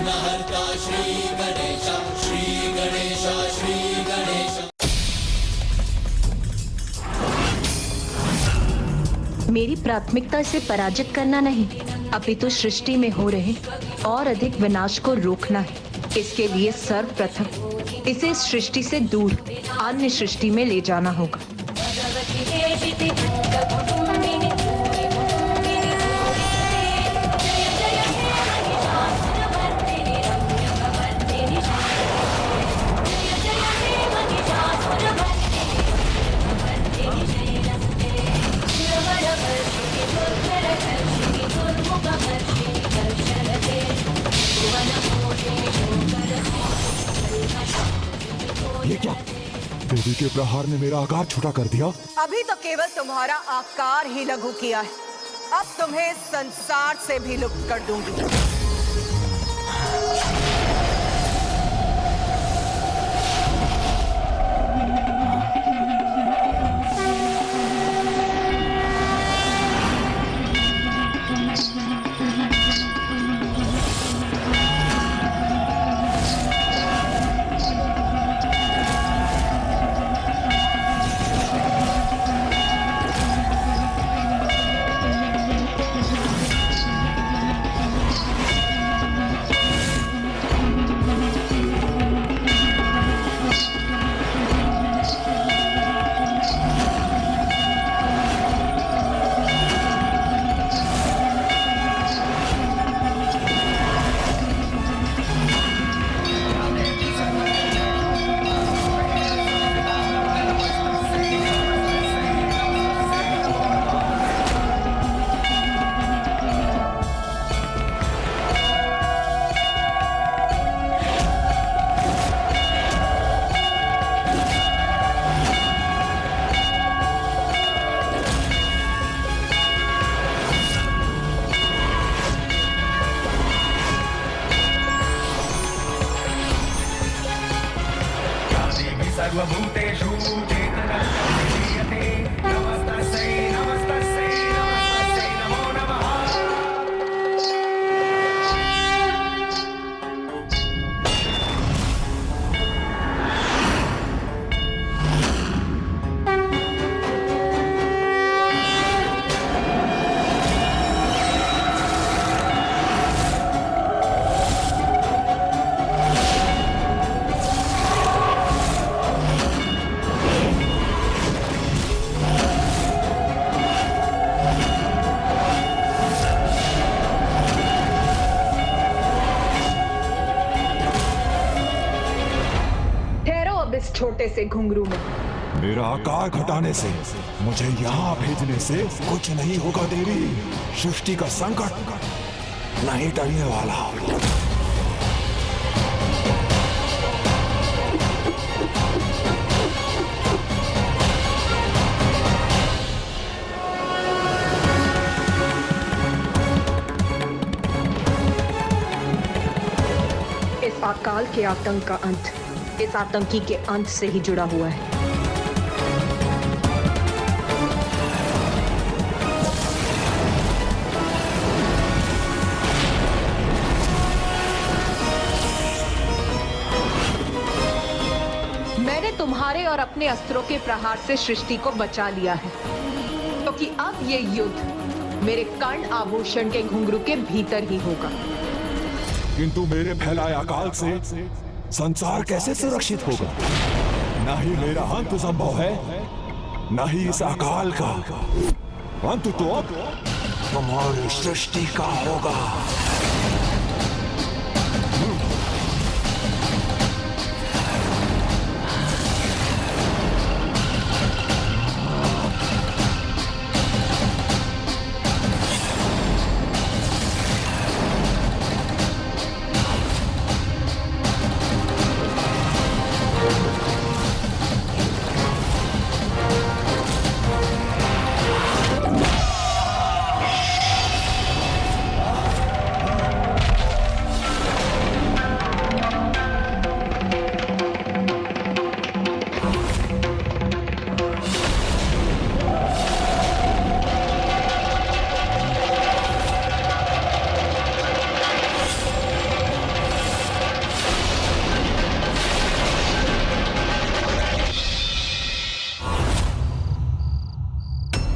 विघ्नहर्ता श्री गणेश, श्री गणेश, श्री गणेश। मेरी प्राथमिकता इसे पराजित करना नहीं, अपितु सृष्टि में हो रहे और अधिक विनाश को रोकना है। इसके लिए सर्वप्रथम इसे इस सृष्टि से दूर अन्य सृष्टि में ले जाना होगा। ये क्या? देवी के प्रहार ने मेरा आकार छोटा कर दिया। अभी तो केवल तुम्हारा आकार ही लघु किया है, अब तुम्हें संसार से भी लुप्त कर दूंगी। सर्वभूतेषु चेतनः प्रतीयते। नमस्तस्यै नमस्तस्यै नमस्तस्यै नमो नमः। इस छोटे से घुंघरू में मेरा आकार घटाने से, मुझे यहाँ भेजने से कुछ नहीं होगा देवी। सृष्टि का संकट नहीं टलने वाला। इस अकाल के आतंक का अंत इस आतंकी के अंत से ही जुड़ा हुआ है। मैंने तुम्हारे और अपने अस्त्रों के प्रहार से सृष्टि को बचा लिया है, क्योंकि अब ये युद्ध मेरे कर्ण आभूषण के घुंघरू के भीतर ही होगा। किंतु मेरे फैलाए अकाल से संसार कैसे सुरक्षित होगा? न ही मेरा अंत संभव है, न ही इस अकाल का अंत तो अब तुम्हारी सृष्टि का होगा।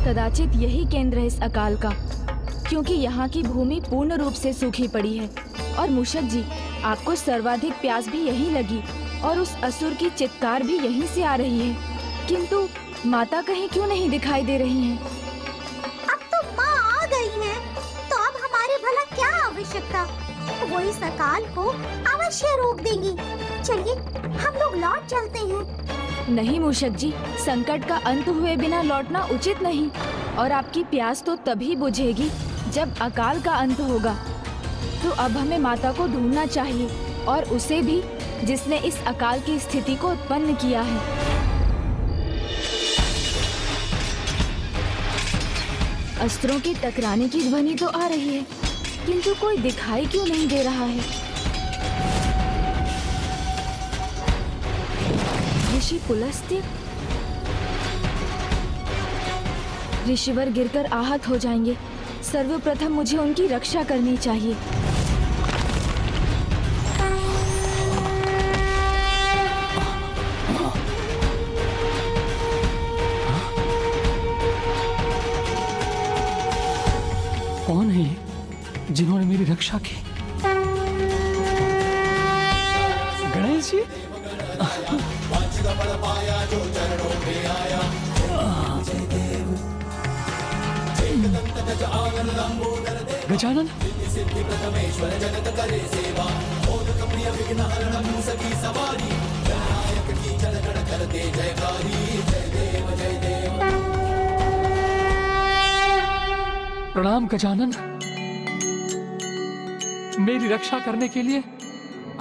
कदाचित यही केंद्र है इस अकाल का, क्योंकि यहाँ की भूमि पूर्ण रूप से सूखी पड़ी है। और मूषक जी, आपको सर्वाधिक प्यास भी यहीं लगी और उस असुर की चित्कार भी यहीं से आ रही है, किंतु माता कहीं क्यों नहीं दिखाई दे रही हैं? अब तो माँ आ गई है, तो अब हमारे भला क्या आवश्यकता? वो इस अकाल को अवश्य रोक देंगी। चलिए हम लोग लौट चलते हैं। नहीं मूषक जी, संकट का अंत हुए बिना लौटना उचित नहीं। और आपकी प्यास तो तभी बुझेगी जब अकाल का अंत होगा। तो अब हमें माता को ढूंढना चाहिए, और उसे भी जिसने इस अकाल की स्थिति को उत्पन्न किया है। अस्त्रों के टकराने की ध्वनि तो आ रही है, किंतु कोई दिखाई क्यों नहीं दे रहा है? ऋषि पुलस्त्य? ऋषिवर गिरकर आहत हो जाएंगे। सर्वप्रथम मुझे उनकी रक्षा करनी चाहिए। कौन है ये जिन्होंने मेरी रक्षा की? गणेश जी? गजानन? प्रणाम गजानन। मेरी रक्षा करने के लिए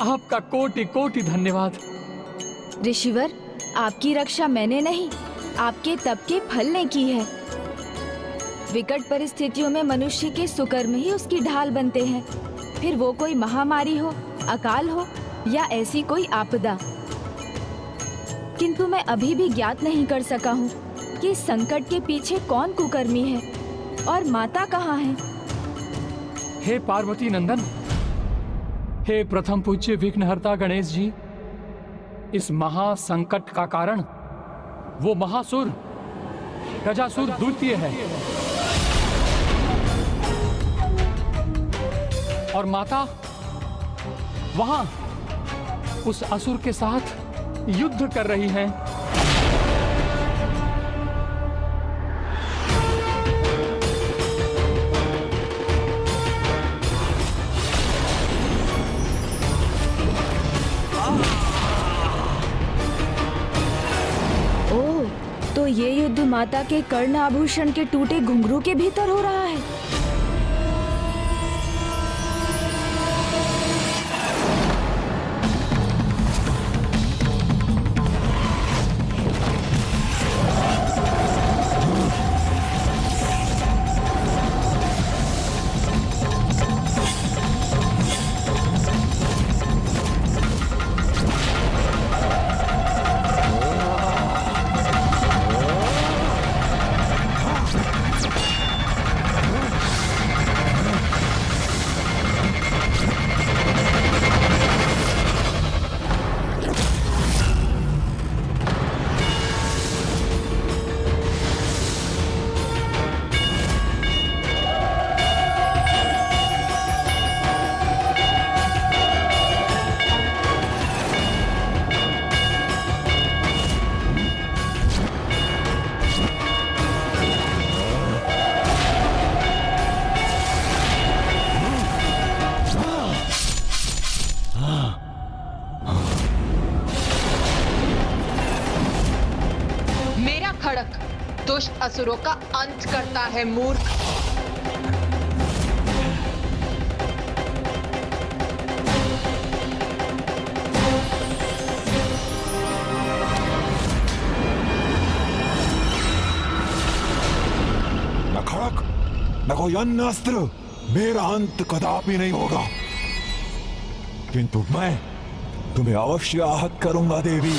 आपका कोटि कोटि धन्यवाद। ऋषिवर, आपकी रक्षा मैंने नहीं, आपके तप के फल ने की है। विकट परिस्थितियों में मनुष्य के सुकर्म ही उसकी ढाल बनते हैं, फिर वो कोई महामारी हो, अकाल हो या ऐसी कोई आपदा। किंतु मैं अभी भी ज्ञात नहीं कर सका हूँ कि इस संकट के पीछे कौन कुकर्मी है और माता कहाँ है। हे पार्वती नंदन, हे प्रथम पूज्य विघ्नहर्ता गणेश जी, इस महासंकट का कारण वो महासुर गजासुर द्वितीय है, और माता वहां उस असुर के साथ युद्ध कर रही हैं। ओह, तो ये युद्ध माता के कर्ण आभूषण के टूटे घुंघरू के भीतर हो रहा है। दुष्ट असुरों का अंत करता है मूर्ख। न खड़क न कोई अन्य अस्त्र मेरा अंत कदापि नहीं होगा, किंतु मैं तुम्हें अवश्य आहत करूंगा देवी।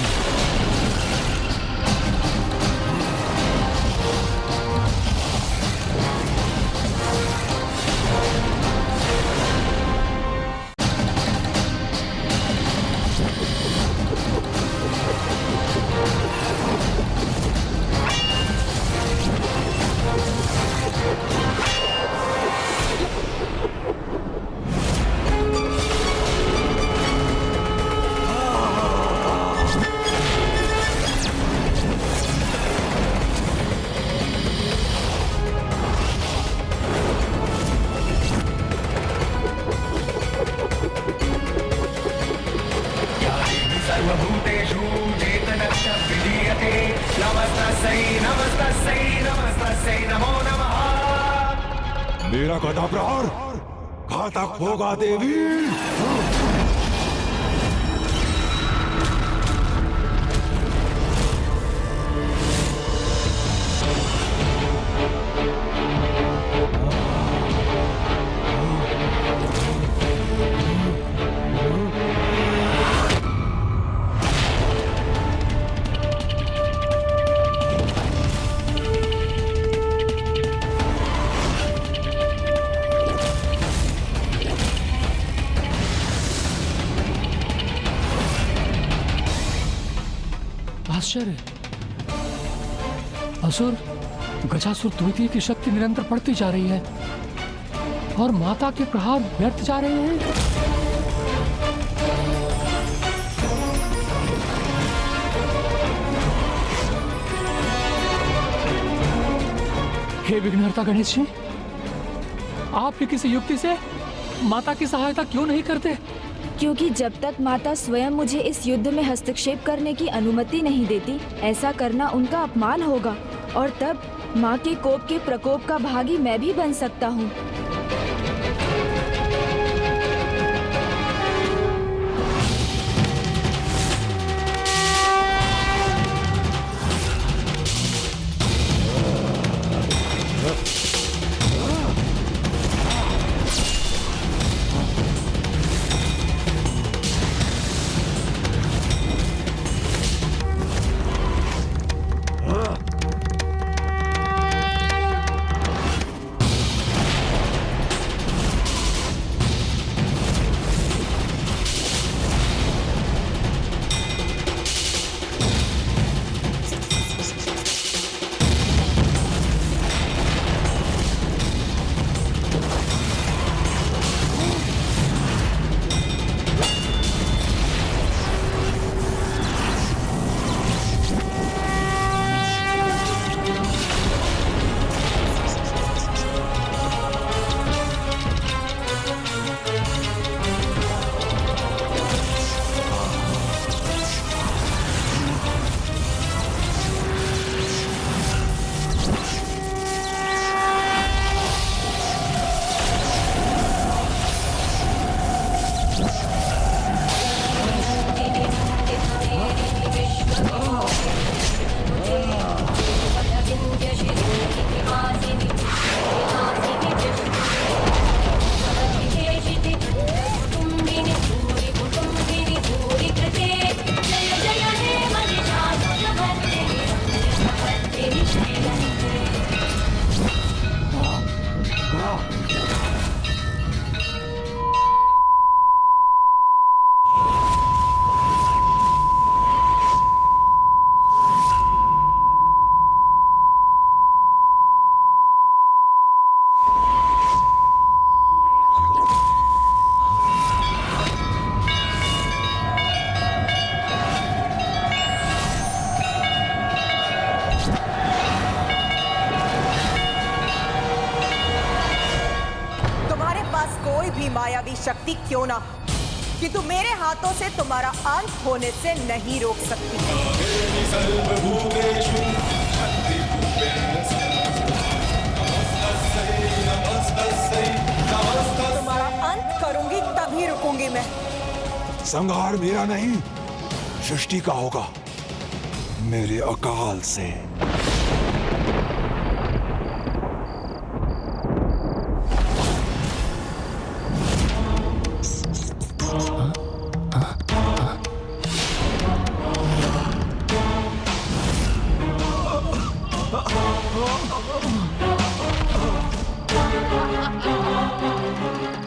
सर्वभूतेषु चेतनः विलीयते नमस्तस्यै नमस्तस्यै नमस्तस्यै नमो नमः। मेरा गदा प्रहार घातक होगा देवी। आश्चर्य, असुर गजासुर द्वितीय की शक्ति निरंतर बढ़ती जा रही है और माता के प्रहार व्यर्थ जा रहे हैं। हे विघ्नहर्ता गणेश जी, आप भी किसी युक्ति से माता की सहायता क्यों नहीं करते? क्योंकि जब तक माता स्वयं मुझे इस युद्ध में हस्तक्षेप करने की अनुमति नहीं देती, ऐसा करना उनका अपमान होगा और तब माँ के कोप के प्रकोप का भागी मैं भी बन सकता हूँ। मायावी शक्ति क्यों ना, किंतु मेरे हाथों से तुम्हारा अंत होने से नहीं रोक सकती। सर्वभूतेषु तुम्हारा अंत करूंगी तभी रुकूंगी मैं। संहार मेरा नहीं, सृष्टि का होगा, मेरे अकाल से।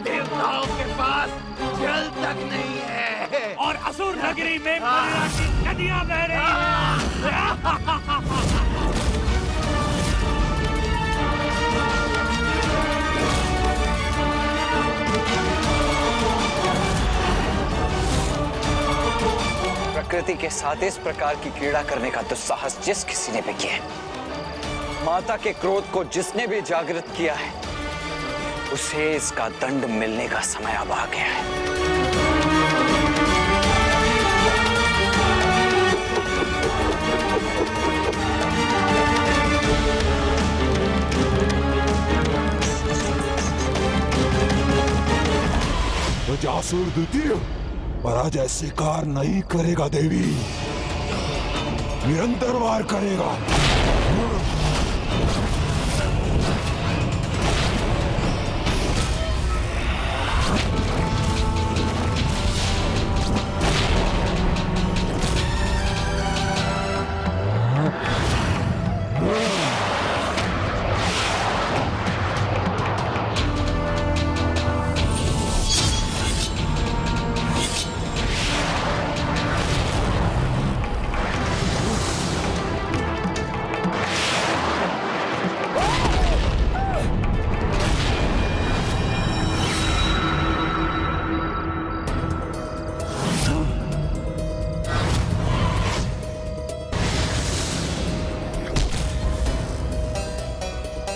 देवताओं के पास जल तक नहीं है और असुर नगरी में मदिरा की नदियां बह रही हैं। प्रकृति के साथ इस प्रकार की क्रीड़ा करने का दुस्साहस जिस किसी ने भी किया है, माता के क्रोध को जिसने भी जागृत किया है, उसे इसका दंड मिलने का समय अब आ गया है। असुर द्वितीय पराजय स्वीकार नहीं करेगा देवी, निरंतर वार करेगा।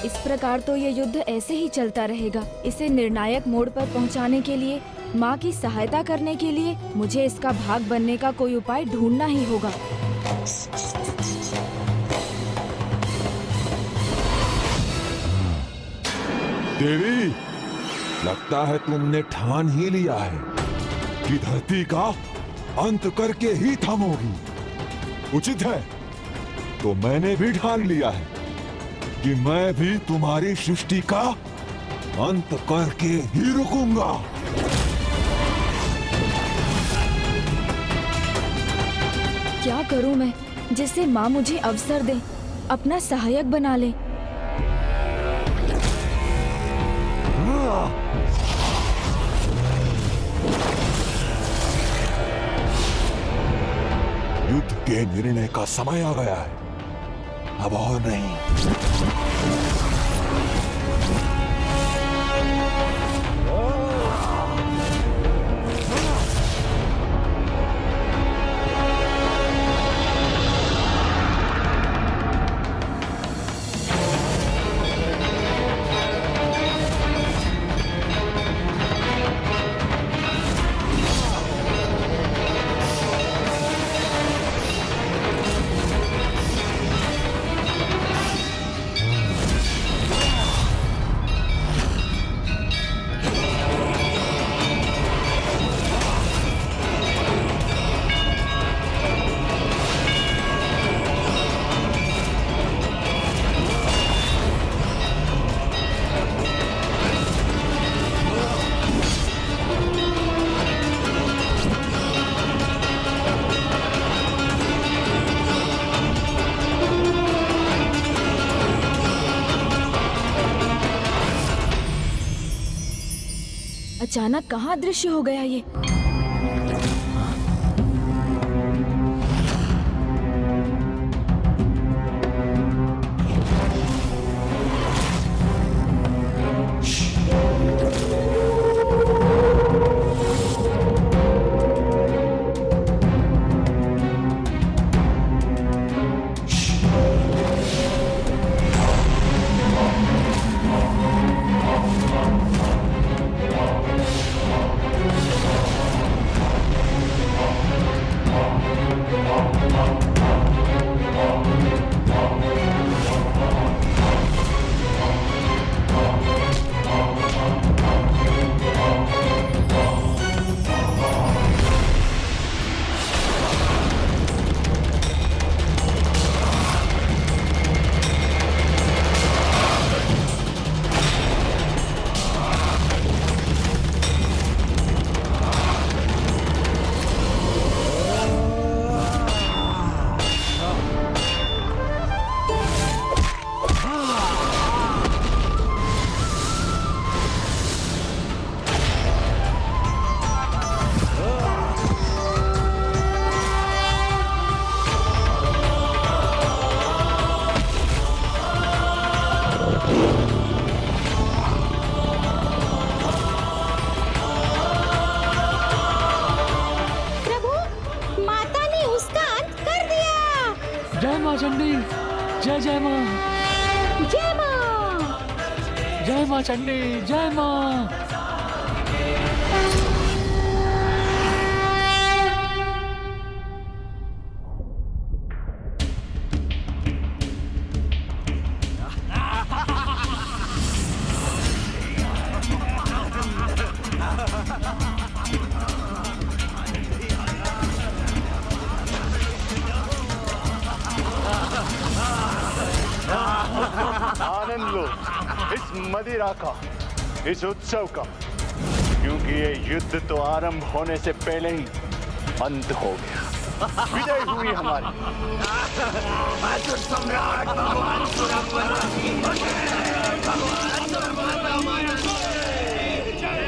इस प्रकार तो ये युद्ध ऐसे ही चलता रहेगा। इसे निर्णायक मोड़ पर पहुंचाने के लिए, माँ की सहायता करने के लिए मुझे इसका भाग बनने का कोई उपाय ढूंढना ही होगा। देवी, लगता है तुमने ठान ही लिया है कि धरती का अंत करके ही थमोगी। उचित है, तो मैंने भी ठान लिया है कि मैं भी तुम्हारी सृष्टि का अंत करके ही रुकूंगा। क्या करूं मैं जिससे माँ मुझे अवसर दे, अपना सहायक बना ले। युद्ध के निर्णय का समय आ गया है, अब और नहीं। अचानक कहाँ दृश्य हो गया ये? जय माँ चंडी, जय जय माँ, जय माँ, जय माँ चंडी, जय माँ। इस मदिरा का, इस उत्सव का, क्योंकि ये युद्ध तो आरंभ होने से पहले ही अंत हो गया। विजय हुई हमारी। असुर सम्राट भगवान सुरवरा की भगवान सुरवरा माता की जय।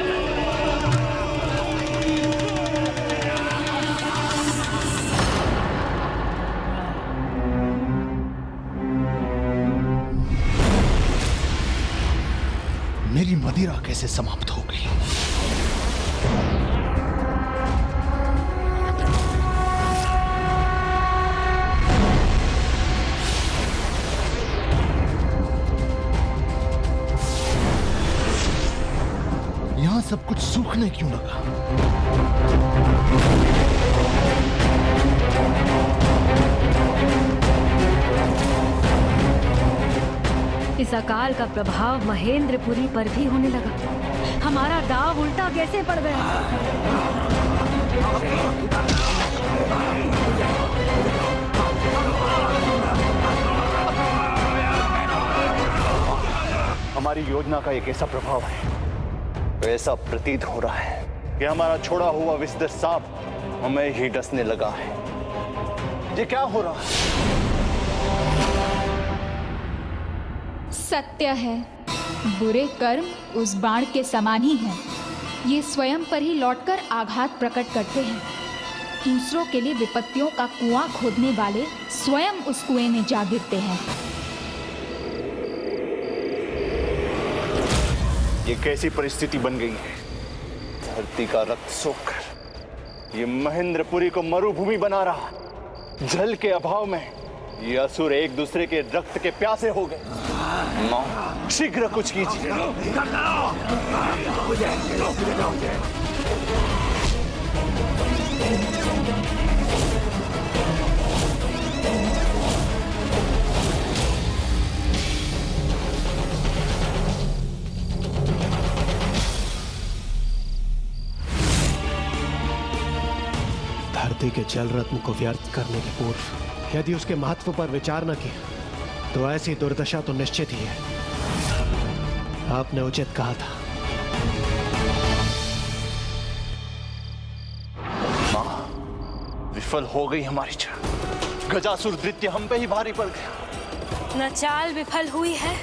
मेरी मदिरा कैसे समाप्त हो गई? यहां सब कुछ सूखने क्यों लगा? इस अकाल का प्रभाव महेंद्रपुरी पर भी होने लगा। हमारा दाव उल्टा कैसे पड़ गया? हमारी योजना का एक ऐसा प्रभाव है, ऐसा प्रतीत हो रहा है कि हमारा छोड़ा हुआ विषधर सांप हमें ही डसने लगा है। ये क्या हो रहा है? सत्य है, बुरे कर्म उस बाण के समान ही हैं। ये स्वयं पर ही लौटकर आघात प्रकट करते हैं। दूसरों के लिए विपत्तियों का कुआं खोदने वाले स्वयं उस कुएं में जा गिरते हैं। ये कैसी परिस्थिति बन गई है? धरती का रक्त सोखकर ये महेंद्रपुरी को मरुभूमि बना रहा। जल के अभाव में ये असुर एक दूसरे के रक्त के प्यासे हो गए। मां, शीघ्र कुछ कीजिए। धरती के जल रत्न को व्यर्थ करने के पूर्व यदि उसके महत्व पर विचार न किया तो ऐसी दुर्दशा तो निश्चित ही है। आपने उचित कहा था। मां, विफल हो गई हमारी चाल। गजासुर द्वितीय हम पे ही भारी पड़ गया। न चाल विफल हुई है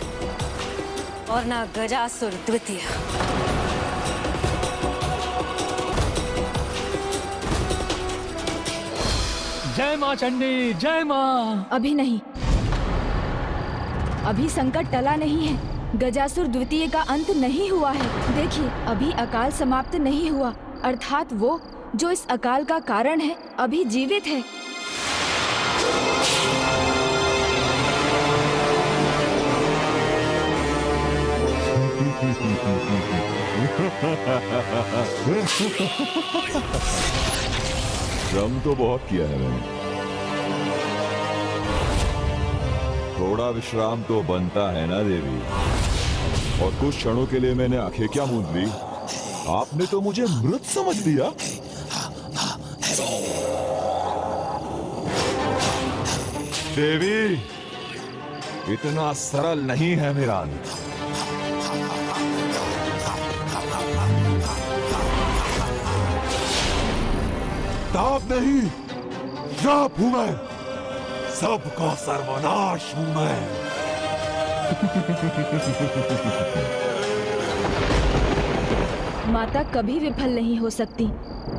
और न गजासुर द्वितीय। जय मां चंडी, जय मां। अभी नहीं, अभी संकट टला नहीं है। गजासुर द्वितीय का अंत नहीं हुआ है। देखिए, अभी अकाल समाप्त नहीं हुआ, अर्थात वो जो इस अकाल का कारण है अभी जीवित है। श्रम तो बहुत किया है मैंने, थोड़ा विश्राम तो बनता है ना देवी। और कुछ क्षणों के लिए मैंने आंखें क्या मूंद ली, आपने तो मुझे मृत समझ लिया। देवी, इतना सरल नहीं है मेरा अंत। ताप नहीं, श्राप हूं मैं, सबका सर्वनाश हूं मैं। माता कभी विफल नहीं हो सकती,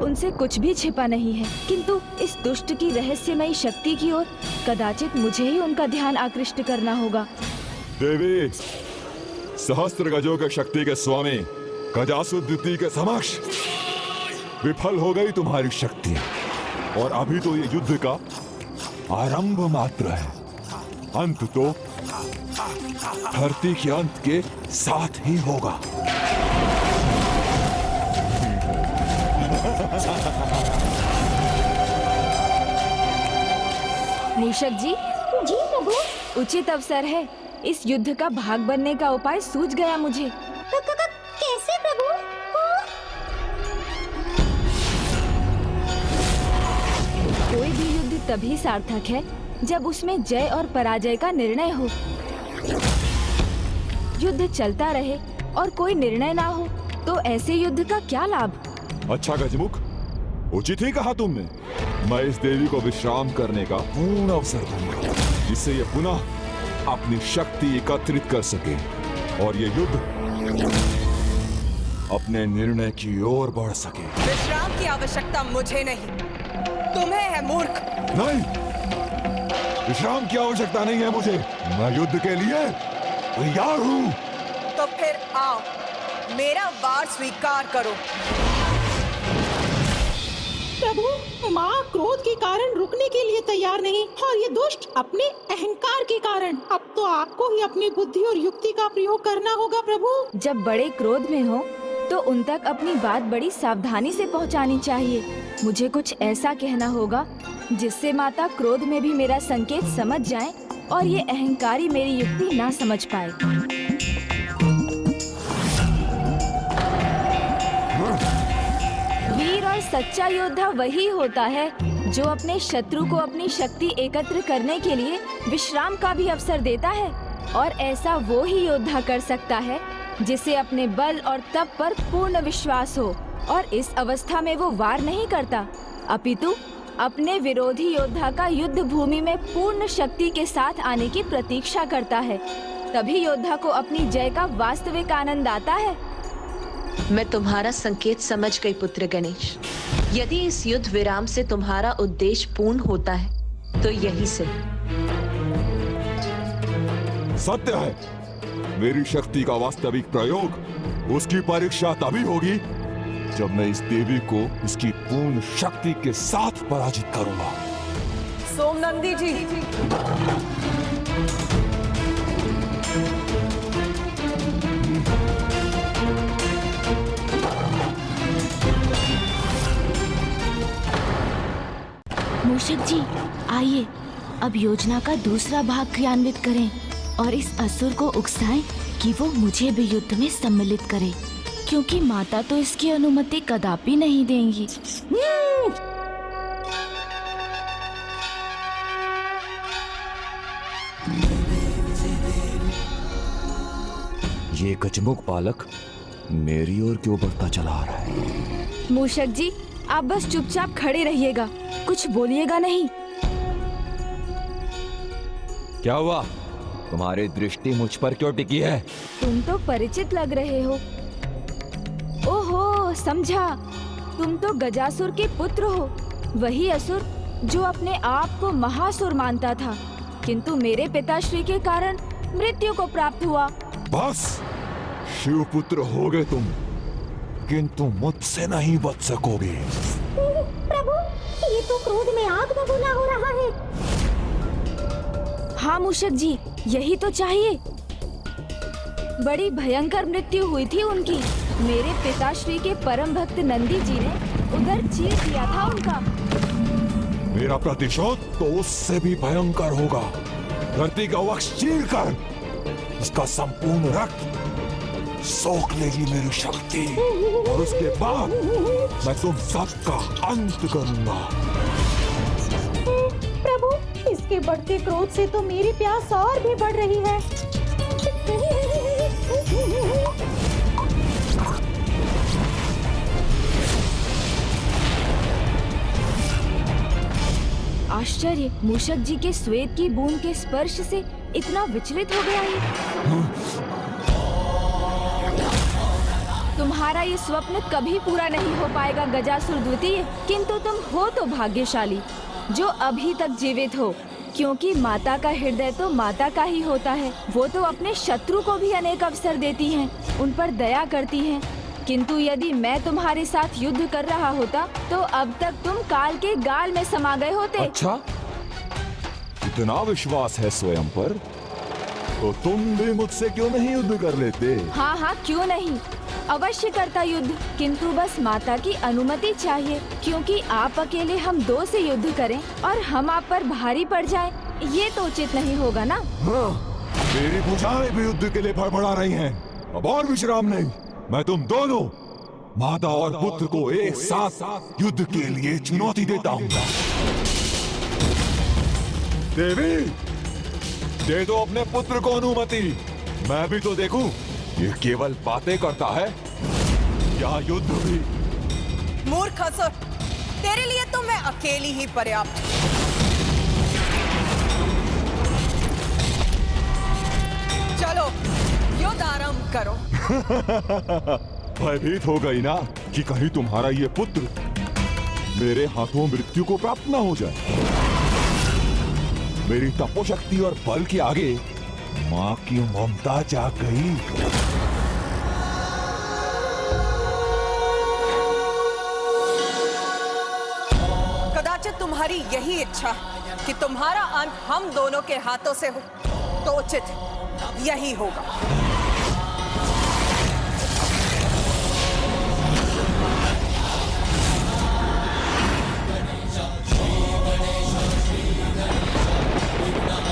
उनसे कुछ भी छिपा नहीं है। किंतु इस दुष्ट की रहस्यमयी शक्ति की ओर कदाचित मुझे ही उनका ध्यान आकृष्ट करना होगा। देवी, सहस्त्र गजों के शक्ति के स्वामी गजासुर द्वितीय के समक्ष विफल हो गई तुम्हारी शक्ति, और अभी तो ये युद्ध का आरंभ मात्र है। अंत तो धरती के अंत के साथ ही होगा। मूषक जी। जी प्रभु। उचित अवसर है, इस युद्ध का भाग बनने का उपाय सूझ गया मुझे। कैसे प्रभु? कोई भी युद्ध तभी सार्थक है जब उसमें जय और पराजय का निर्णय हो। युद्ध चलता रहे और कोई निर्णय ना हो तो ऐसे युद्ध का क्या लाभ? अच्छा गजमुख, उचित ही कहा तुमने। मैं इस देवी को विश्राम करने का पूर्ण अवसर दूंगा, जिससे ये पुनः अपनी शक्ति एकत्रित कर सके और ये युद्ध अपने निर्णय की ओर बढ़ सके। विश्राम की आवश्यकता मुझे नहीं, तुम्हें है मूर्ख। नहीं, विश्राम की आवश्यकता नहीं है मुझे। मैं युद्ध के लिए तैयार हूँ। तो फिर आओ, मेरा वार स्वीकार करो। प्रभु, माँ क्रोध के कारण रुकने के लिए तैयार नहीं और ये दुष्ट अपने अहंकार के कारण। अब तो आपको ही अपनी बुद्धि और युक्ति का प्रयोग करना होगा प्रभु। जब बड़े क्रोध में हो तो उन तक अपनी बात बड़ी सावधानी से पहुंचानी चाहिए। मुझे कुछ ऐसा कहना होगा जिससे माता क्रोध में भी मेरा संकेत समझ जाए और ये अहंकारी मेरी युक्ति ना समझ पाए। वीर और सच्चा योद्धा वही होता है जो अपने शत्रु को अपनी शक्ति एकत्र करने के लिए विश्राम का भी अवसर देता है, और ऐसा वो ही योद्धा कर सकता है जिसे अपने बल और तप पर पूर्ण विश्वास हो और इस अवस्था में वो वार नहीं करता, अपितु अपने विरोधी योद्धा का युद्ध भूमि में पूर्ण शक्ति के साथ आने की प्रतीक्षा करता है। तभी योद्धा को अपनी जय का वास्तविक आनंद आता है। मैं तुम्हारा संकेत समझ गई पुत्र गणेश। यदि इस युद्ध विराम से तुम्हारा उद्देश्य पूर्ण होता है तो यही से। सत्य है, मेरी शक्ति का वास्तविक प्रयोग उसकी परीक्षा तभी होगी जब मैं इस देवी को इसकी पूर्ण शक्ति के साथ पराजित करूंगा। सोमनंदी जी, मूषक जी, आइए अब योजना का दूसरा भाग क्रियान्वित करें और इस असुर को उकसाएं कि वो मुझे भी युद्ध में सम्मिलित करे, क्योंकि माता तो इसकी अनुमति कदापि नहीं देंगी। ये गजमुख बालक मेरी ओर क्यों बढ़ता चला आ रहा है? मूषक जी, आप बस चुपचाप खड़े रहिएगा, कुछ बोलिएगा नहीं। क्या हुआ? तुम्हारी दृष्टि मुझ पर क्यों टिकी है? तुम तो परिचित लग रहे हो। ओहो, समझा, तुम तो गजासुर के पुत्र हो, वही असुर जो अपने आप को महासुर मानता था, किंतु मेरे पिताश्री के कारण मृत्यु को प्राप्त हुआ। बस, शिवपुत्र हो गए तुम, किंतु मुझसे नहीं बच सकोगे। प्रभु, ये तो क्रोध में आग बबूला हो रहा है। हाँ मूषक जी, यही तो चाहिए। बड़ी भयंकर मृत्यु हुई थी उनकी। मेरे पिताश्री के परम भक्त नंदी जी ने उधर चीर दिया था उनका। मेरा प्रतिशोध तो उससे भी भयंकर होगा। धरती का वक्ष चीर कर उसका संपूर्ण रक्त सोख लेगी मेरी शक्ति, और उसके बाद मैं तुम सबका अंत करूंगा। प्रभु, इसके बढ़ते क्रोध से तो मेरी प्यास और भी बढ़ रही है। आश्चर्य, मूषक जी के श्वेत की बूंद के स्पर्श से इतना विचलित हो गया ये। तुम्हारा ये स्वप्न कभी पूरा नहीं हो पाएगा गजासुर द्वितीय, किंतु तुम हो तो भाग्यशाली जो अभी तक जीवित हो, क्योंकि माता का हृदय तो माता का ही होता है। वो तो अपने शत्रु को भी अनेक अवसर देती हैं, उन पर दया करती हैं। किंतु यदि मैं तुम्हारे साथ युद्ध कर रहा होता तो अब तक तुम काल के गाल में समा गए होते। अच्छा, इतना विश्वास है स्वयं पर, तो तुम भी मुझसे क्यों नहीं युद्ध कर लेते? हाँ हाँ, क्यों नहीं, अवश्य करता युद्ध, किंतु बस माता की अनुमति चाहिए, क्योंकि आप अकेले हम दो से युद्ध करें और हम आप पर भारी पड़ जाएं, ये तो उचित नहीं होगा ना। हाँ, मेरी भुजाएं भी युद्ध के लिए फड़फड़ा रही हैं। अब और विश्राम नहीं। मैं तुम दोनों, माता और पुत्र को एक साथ युद्ध के लिए चुनौती देता हूँ। देवी, दे दो अपने पुत्र को अनुमति। मैं भी तो देखूं, ये केवल बातें करता है या युद्ध भी? मूर्ख असुर, तेरे लिए तो मैं अकेली ही पर्याप्त हूं। चलो युद्ध आरंभ करो। भयभीत हो गई ना कि कहीं तुम्हारा ये पुत्र मेरे हाथों मृत्यु को प्राप्त ना हो जाए। मेरी तपोशक्ति और बल के आगे मां की ममता जाग गई। कदाचित तुम्हारी यही इच्छा कि तुम्हारा अंत हम दोनों के हाथों से हो, तो उचित यही होगा।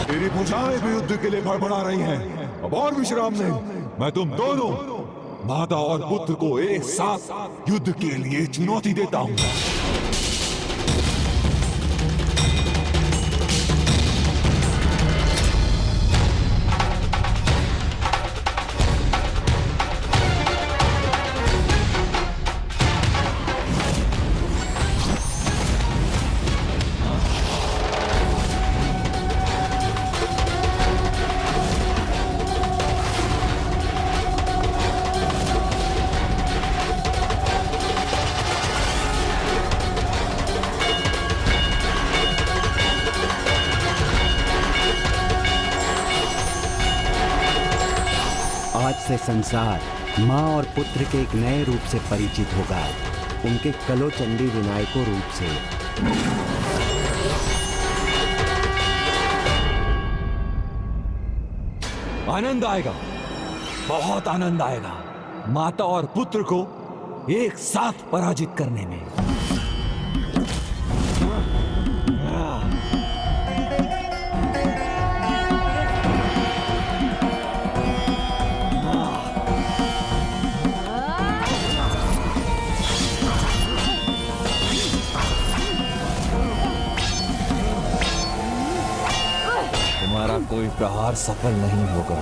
मेरी भुजाएं भी युद्ध के लिए भड़बड़ा रही हैं। अब और विश्राम नहीं। मैं तुम दोनों माता और पुत्र को एक साथ युद्ध के लिए चुनौती देता हूं। आज से संसार माँ और पुत्र के एक नए रूप से परिचित होगा, उनके कलोचंडी विनायकों रूप से। आनंद आएगा, बहुत आनंद आएगा माता और पुत्र को एक साथ पराजित करने में। तुम्हारा कोई प्रहार सफल नहीं होगा।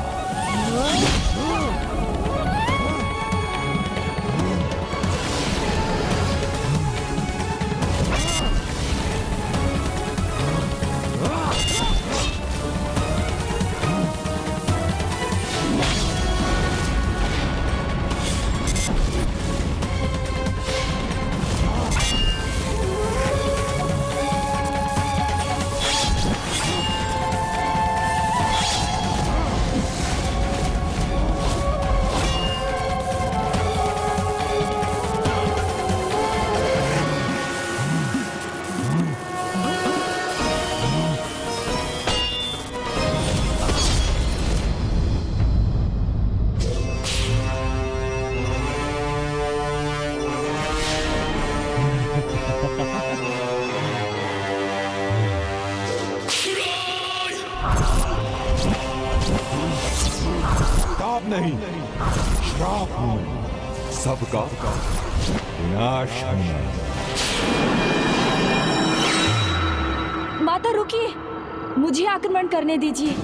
नहीं, श्राप हूं, सबका विनाश हूं। माता रुकिए, मुझे आक्रमण करने दीजिए।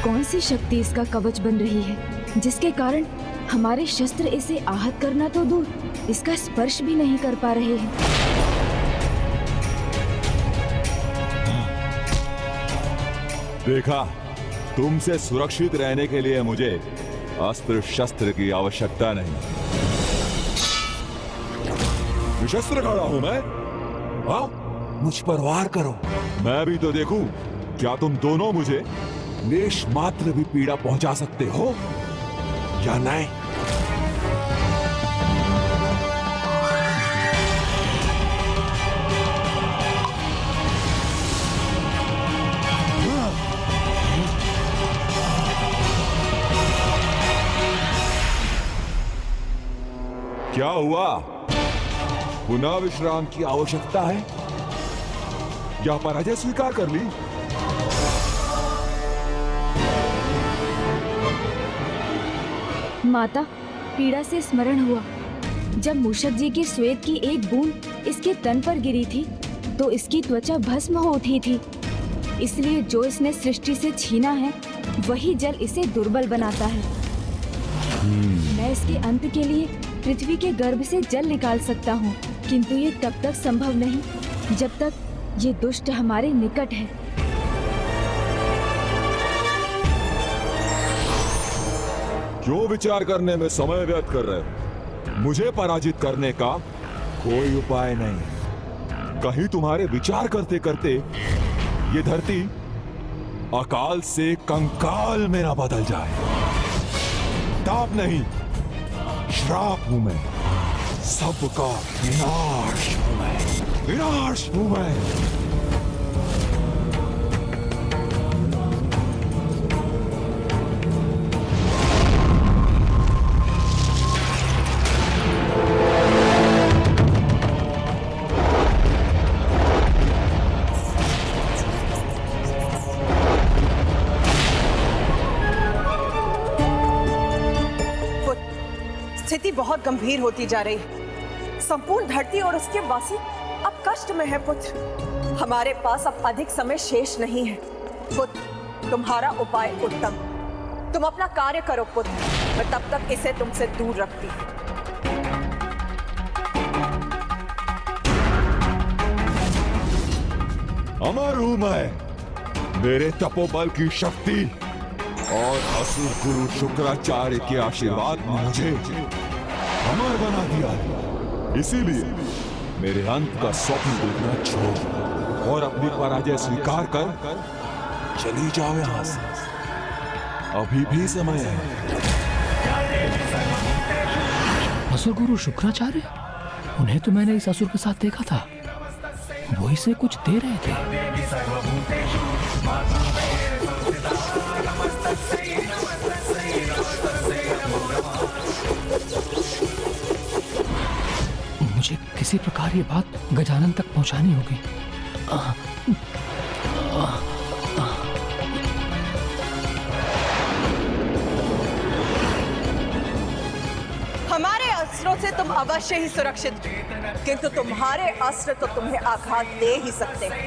कौन सी शक्ति इसका कवच बन रही है, जिसके कारण हमारे शस्त्र इसे आहत करना तो दूर, इसका स्पर्श भी नहीं कर पा रहे हैं। देखा, तुमसे सुरक्षित रहने के लिए मुझे अस्त्र शस्त्र की आवश्यकता नहीं। निशस्त्र खड़ा हूं मैं। हाँ, मुझ पर वार करो, मैं भी तो देखूं क्या तुम दोनों मुझे लेश मात्र भी पीड़ा पहुंचा सकते हो या नहीं। हुआ? पुनः विश्राम की आवश्यकता है या पराजय स्वीकार कर ली? माता, पीड़ा से स्मरण हुआ। जब मूषक जी की श्वेत की एक बूंद इसके तन पर गिरी थी तो इसकी त्वचा भस्म हो उठी थी। इसलिए जो इसने सृष्टि से छीना है वही जल इसे दुर्बल बनाता है। मैं इसके अंत के लिए पृथ्वी के गर्भ से जल निकाल सकता हूँ, किंतु ये तब तक संभव नहीं जब तक ये दुष्ट हमारे निकट है। क्यों विचार करने में समय व्यर्थ कर रहे हो? मुझे पराजित करने का कोई उपाय नहीं। कहीं तुम्हारे विचार करते करते ये धरती अकाल से कंकाल में ना बदल जाए। ताप नहीं, श्राप हूं मैं। सबका विनाश हूं मैं, विनाश हूं मैं। स्थिति बहुत गंभीर होती जा रही है। संपूर्ण धरती और उसके वासी अब कष्ट में है पुत्र। हमारे पास अब अधिक समय शेष नहीं है पुत्र। तुम्हारा उपाय उत्तम। तुम अपना कार्य करो पुत्र, मैं तब तक इसे तुमसे दूर रखती हूँ। अमर हूं मैं। मेरे तपोबल की शक्ति और असुर गुरु शुक्राचार्य के आशीर्वाद ने मुझे अमर बना दिया है। इसीलिए मेरे अंत का स्वप्न देखना छोड़ और अपनी पराजय स्वीकार कर चली जाओ यहां से। अभी भी समय है। असुर गुरु शुक्राचार्य, उन्हें तो मैंने इस असुर के साथ देखा था। वो इसे कुछ दे रहे थे। मुझे किसी प्रकार ये बात गजानन तक पहुंचानी होगी। हमारे अस्त्रों से तुम अवश्य ही सुरक्षित हो, किंतु तुम्हारे अस्त्र तो तुम्हें आघात दे ही सकते हैं।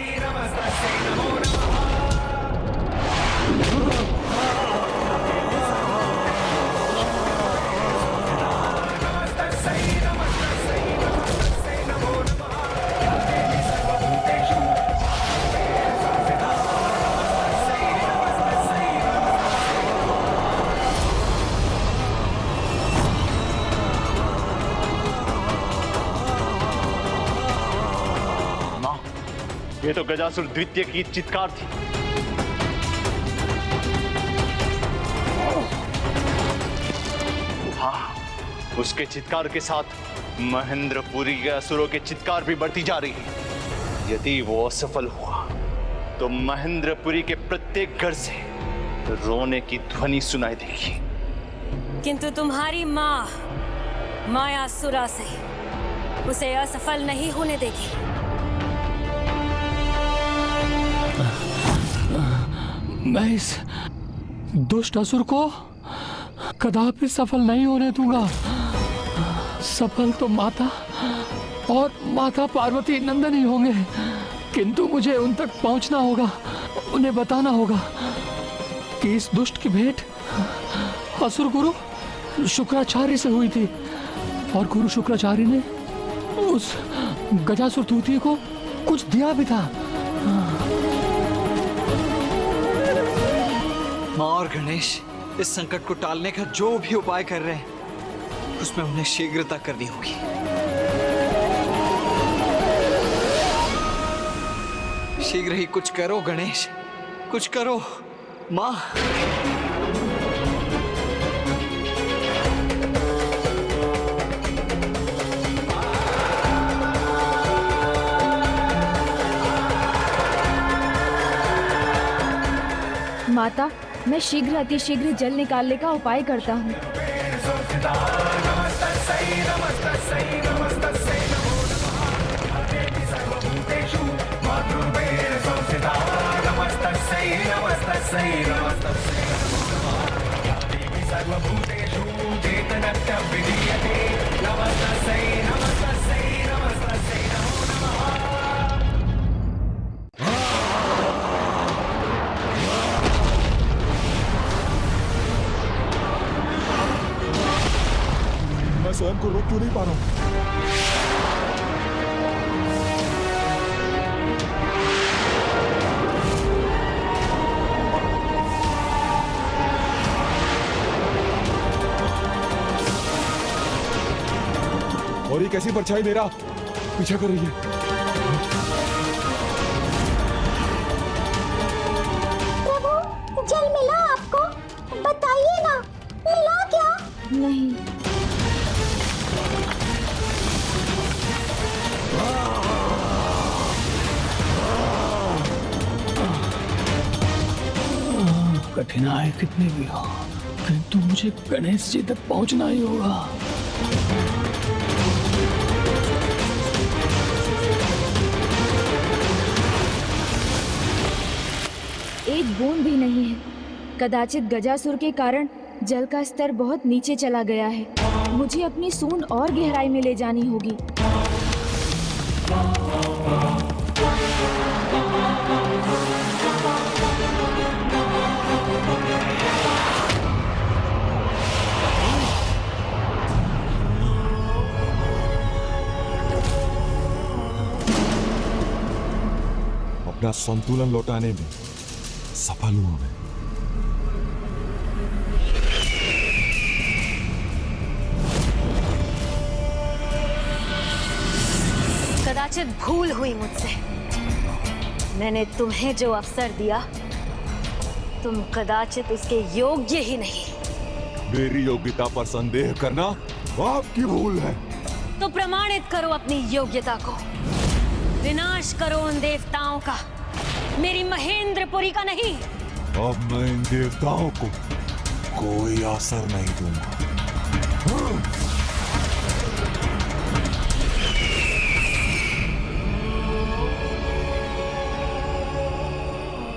ये तो गजासुर द्वितीय की चित्कार थी। हाँ, उसके चित्कार के साथ महेंद्रपुरी के असुरों के चित्कार भी बढ़ती जा रही है। यदि वो असफल हुआ तो महेंद्रपुरी के प्रत्येक घर से रोने की ध्वनि सुनाई देगी। किंतु तुम्हारी माँ मायासुरा से उसे असफल नहीं होने देगी। मैं इस दुष्ट असुर को कदापि सफल नहीं होने दूंगा। सफल तो माता और माता पार्वती नंदन ही होंगे, किंतु मुझे उन तक पहुंचना होगा। उन्हें बताना होगा कि इस दुष्ट की भेंट असुर गुरु शुक्राचार्य से हुई थी और गुरु शुक्राचार्य ने उस गजासुर द्वितीय को कुछ दिया भी था। माँ और गणेश इस संकट को टालने का जो भी उपाय कर रहे हैं उसमें उन्हें शीघ्रता करनी होगी। शीघ्र ही कुछ करो गणेश, कुछ करो माँ। माता, मैं शीघ्र अतिशीघ्र जल निकालने का उपाय करता हूँ। मैं स्वयं को रोक क्यों नहीं पा रहा हूं? और ये कैसी परछाई मेरा पीछा कर रही है? प्रभु, जल मिला आपको? बताइए ना, मिला क्या? नहीं। कठिनाई कितनी भी हो, किंतु मुझे गणेश जी तक पहुंचना ही होगा। एक बूंद भी नहीं है। कदाचित गजासुर के कारण जल का स्तर बहुत नीचे चला गया है। मुझे अपनी सूंड और गहराई में ले जानी होगी। अपना संतुलन लौटाने में सफल हुआ मैं। कदाचित भूल हुई मुझसे। मैंने तुम्हें जो अवसर दिया, तुम कदाचित उसके योग्य ही नहीं। मेरी योग्यता पर संदेह करना आपकी भूल है। तो प्रमाणित करो अपनी योग्यता को। विनाश करो उन देवताओं का, मेरी महेंद्रपुरी का नहीं। अब मैं इन देवताओं को कोई असर नहीं दूंगा।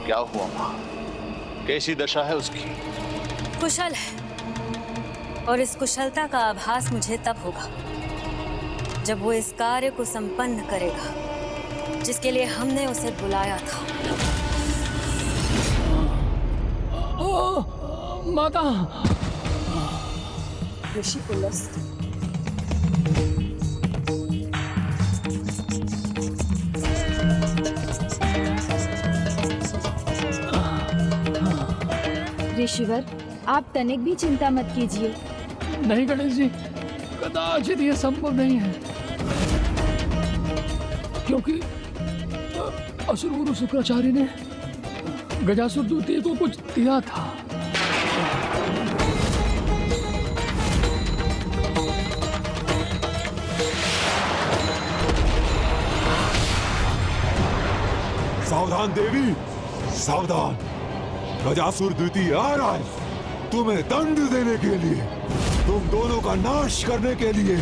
क्या हुआ माँ? कैसी दशा है उसकी? कुशल है, और इस कुशलता का आभास मुझे तब होगा जब वो इस कार्य को संपन्न करेगा जिसके लिए हमने उसे बुलाया था। माता! ऋषि पुलस्त, ऋषिवर, आप तनिक भी चिंता मत कीजिए। नहीं गणेश जी, कदाचित ये संभव नहीं है, क्योंकि असुर गुरु शुक्राचार्य ने गजासुर द्वितीय को कुछ दिया था। सावधान देवी, सावधान! गजासुर द्वितीय आ रहा है तुम्हें दंड देने के लिए, तुम दोनों का नाश करने के लिए।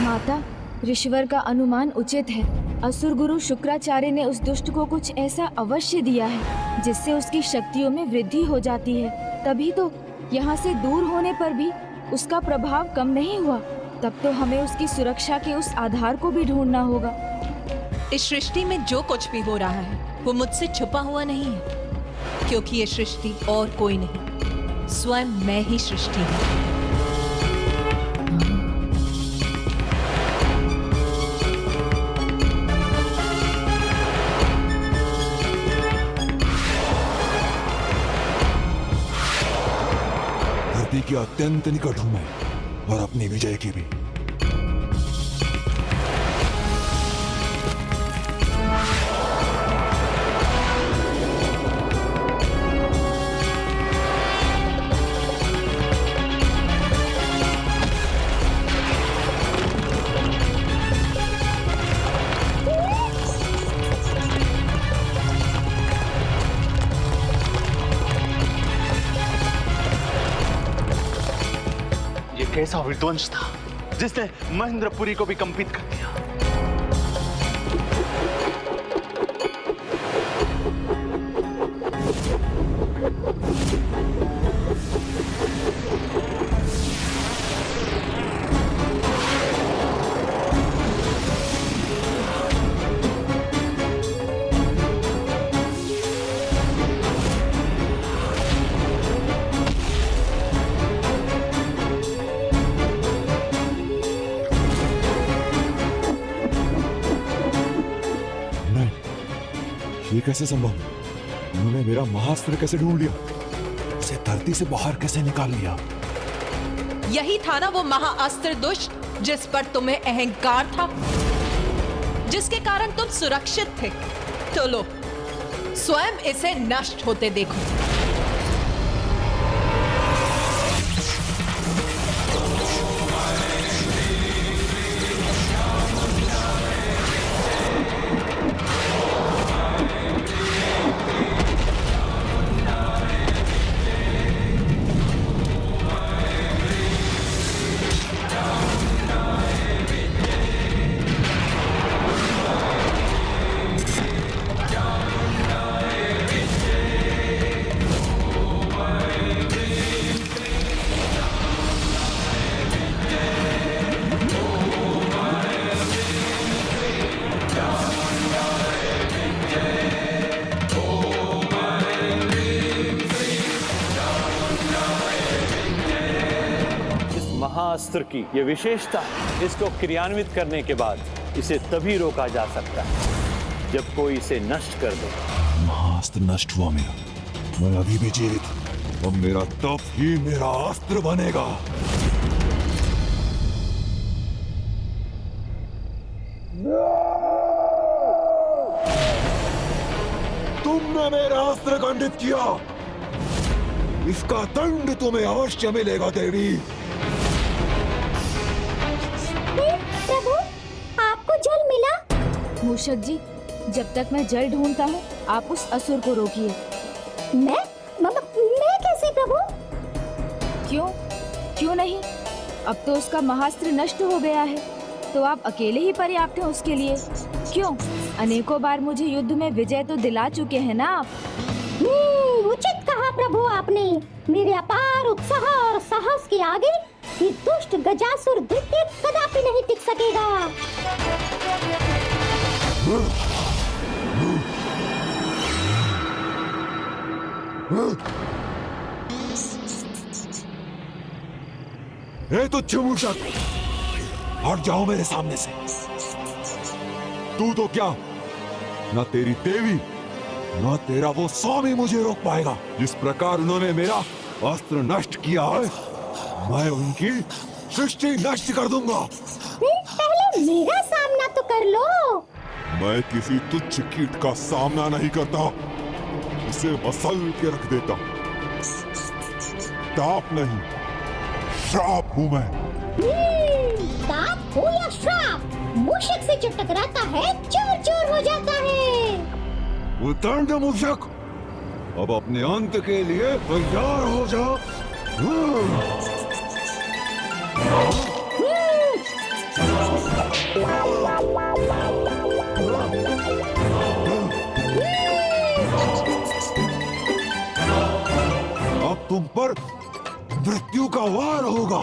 माता, ऋषिवर का अनुमान उचित है। असुर गुरु शुक्राचार्य ने उस दुष्ट को कुछ ऐसा अवश्य दिया है जिससे उसकी शक्तियों में वृद्धि हो जाती है। तभी तो यहाँ से दूर होने पर भी उसका प्रभाव कम नहीं हुआ। तब तो हमें उसकी सुरक्षा के उस आधार को भी ढूंढना होगा। इस सृष्टि में जो कुछ भी हो रहा है वो मुझसे छुपा हुआ नहीं है, क्योंकि ये सृष्टि और कोई नहीं, स्वयं मैं ही सृष्टि हूँ। धरती के अत्यंत निकट हूं मैं, और अपनी विजय की भी। एक ऐसा विध्वंस था जिसने महेंद्रपुरी को भी कंपित कर दिया। ये कैसे संभव? उन्होंने मेरा महास्त्र कैसे ढूंढ लिया? उसे धरती से बाहर कैसे निकाल लिया? यही था ना वो महाअस्त्र दुष्ट जिस पर तुम्हें अहंकार था, जिसके कारण तुम सुरक्षित थे। तो लो, स्वयं इसे नष्ट होते देखो। महाअस्त्र की यह विशेषता, इसको क्रियान्वित करने के बाद इसे तभी रोका जा सकता है जब कोई इसे नष्ट कर दे। महाअस्त्र नष्ट हुआ मेरा, मैं अभी भी जीवित। अब मेरा तप ही मेरा अस्त्र बनेगा। तुमने मेरा अस्त्र खंडित किया, इसका दंड तुम्हें अवश्य मिलेगा देवी। प्रभु, आपको जल मिला? मूषक जी, जब तक मैं जल ढूंढता हूँ, आप उस असुर को रोकिए। मैं कैसे प्रभु? क्यों नहीं? अब तो उसका महास्त्र नष्ट हो गया है, तो आप अकेले ही पर्याप्त हैं उसके लिए। क्यों? अनेकों बार मुझे युद्ध में विजय तो दिला चुके हैं ना आप। उचित कहा प्रभु आपने। मेरे अपार उत्साह और साहस के आगे ये दुष्ट गजासुर दैत्य कदापि नहीं टिक सकेगा। तुच्छ मूषक, हट जाओ मेरे सामने से। तू तो क्या, ना तेरी देवी ना तेरा वो स्वामी मुझे रोक पाएगा। जिस प्रकार उन्होंने मेरा अस्त्र नष्ट किया है, मैं उनकी सृष्टि नष्ट कर दूंगा। पहले मेरा सामना तो कर लो। मैं किसी तुच्छ कीट का सामना नहीं करता, उसे मसल के रख देता। ताप नहीं, श्राप हूं मैं। ताप हो या श्राप, मूषक से जो टकराता है चूर चूर हो जाता है। उतंड मूषक, अब अपने अंत के लिए तैयार हो जा। अब तुम पर मृत्यु का वार होगा।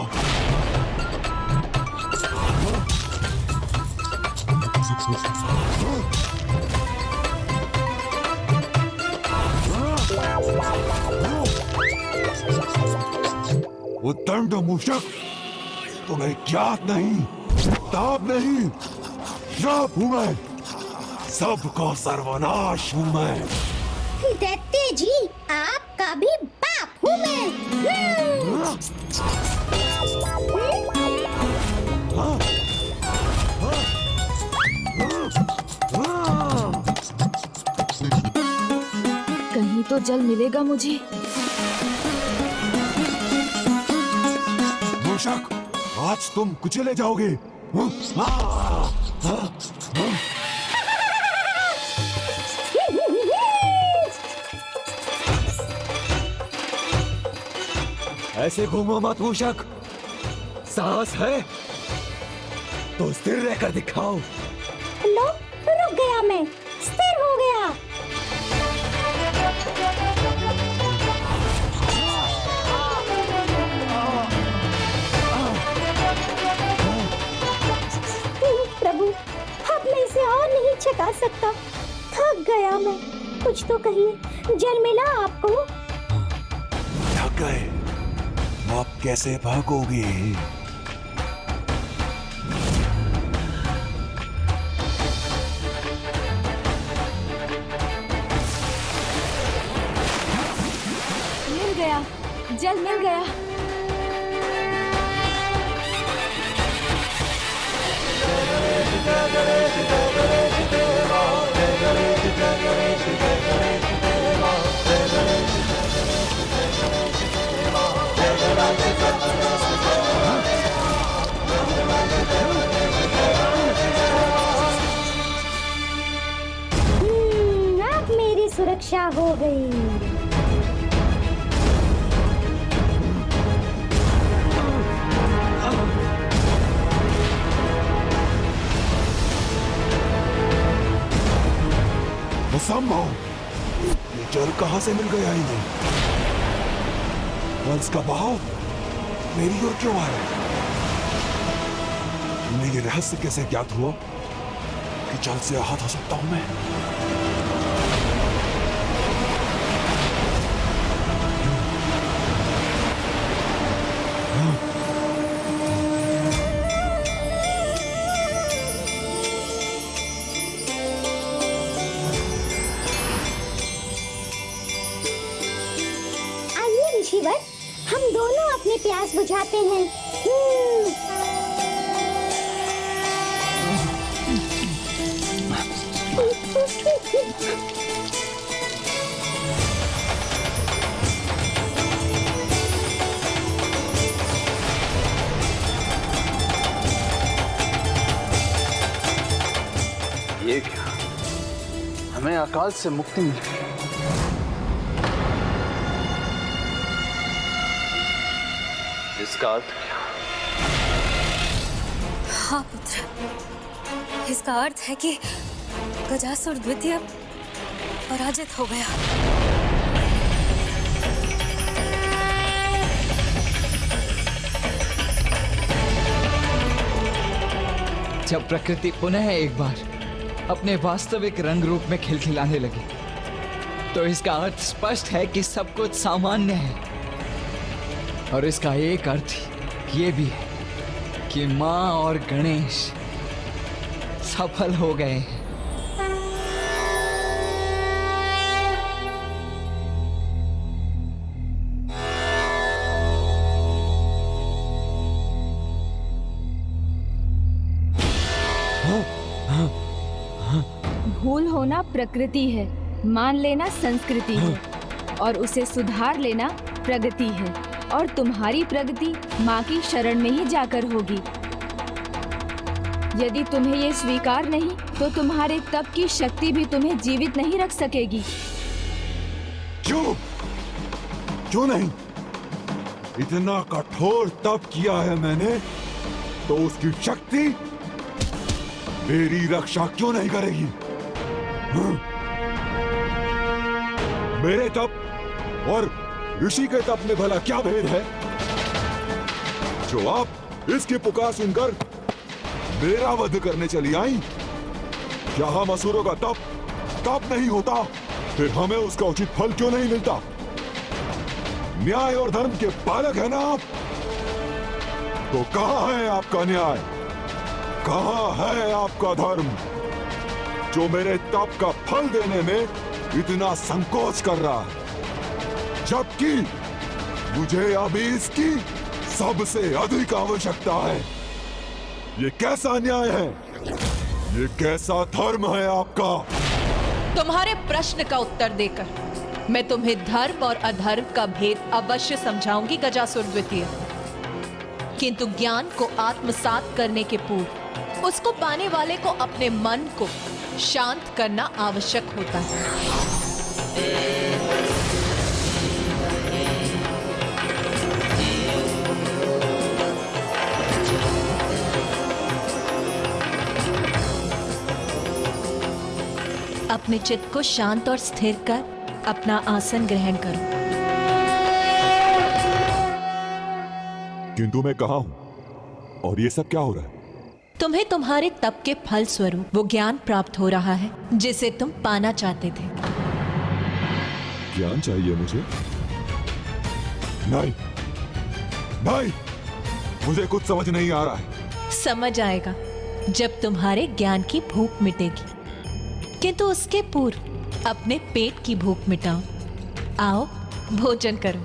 उद्दंड मूषक, तुम्हें ज्ञात नहीं, ताप नहीं, श्राप हूं मैं, सबका सर्वनाश हूं मैं। दैत्य जी, आपका भी बाप हूं मैं। कहीं तो जल मिलेगा मुझे। मूषक, आज तुम कुचले जाओगे। ऐसे घूमो मत मूषक, साहस है तो स्थिर रहकर दिखाओ। लो, रुक गया मैं, स्थिर हो गया। प्रभु, अब मैं इसे और नहीं छका सकता, थक गया मैं। कुछ तो कहिए, जल मिला आपको? थक गए? आप कैसे भागोगे? मिल गया, जल मिल गया। अब मेरी सुरक्षा हो गई। असंभव, ये जल कहां से मिल गया इन्हें? और इसका बहाव मेरी ओर क्यों आ रहा है? इन्हें ये रहस्य कैसे ज्ञात हुआ कि जल से आहत हो सकता हूं मैं? ऋषिवर, हम दोनों अपनी प्यास बुझाते हैं। ये क्या? हमें अकाल से मुक्ति मिली। इसका अर्थ क्या? हाँ पुत्र, इसका अर्थ है कि गजासुर द्वितीय पराजित हो गया। जब प्रकृति पुनः एक बार अपने वास्तविक रंग रूप में खिलखिलाने लगी, तो इसका अर्थ स्पष्ट है कि सब कुछ सामान्य है। और इसका एक अर्थ ये भी है कि माँ और गणेश सफल हो गए हैं। भूल होना प्रकृति है, मान लेना संस्कृति है, और उसे सुधार लेना प्रगति है। और तुम्हारी प्रगति माँ की शरण में ही जाकर होगी। यदि तुम्हें ये स्वीकार नहीं, तो तुम्हारे तप की शक्ति भी तुम्हें जीवित नहीं रख सकेगी। क्यों नहीं? इतना कठोर तप किया है मैंने, तो उसकी शक्ति मेरी रक्षा क्यों नहीं करेगी? मेरे तप और ऋषि के तप में भला क्या भेद है, जो आप इसकी पुकार सुनकर मेरा वध करने चली आई? क्या हम असुरों का तप नहीं होता, फिर हमें उसका उचित फल क्यों नहीं मिलता? न्याय और धर्म के पालक है ना आप, तो कहां है आपका न्याय? कहां है आपका धर्म, जो मेरे तप का फल देने में इतना संकोच कर रहा है, जबकि मुझे अभी इसकी सबसे अधिक आवश्यकता है? ये कैसा न्याय है? ये कैसा धर्म है आपका? तुम्हारे प्रश्न का उत्तर देकर मैं तुम्हें धर्म और अधर्म का भेद अवश्य समझाऊंगी गजासुर द्वितीय। किंतु ज्ञान को आत्मसात करने के पूर्व उसको पाने वाले को अपने मन को शांत करना आवश्यक होता है। अपने चित्त को शांत और स्थिर कर अपना आसन ग्रहण करो। किंतु मैं कहाँ हूं और ये सब क्या हो रहा है? तुम्हें तुम्हारे तप के फल स्वरूप वो ज्ञान प्राप्त हो रहा है जिसे तुम पाना चाहते थे। ज्ञान चाहिए मुझे? नहीं नहीं, मुझे कुछ समझ नहीं आ रहा है। समझ आएगा जब तुम्हारे ज्ञान की भूख मिटेगी, किंतु उसके पूर्व अपने पेट की भूख मिटाओ। आओ भोजन करो।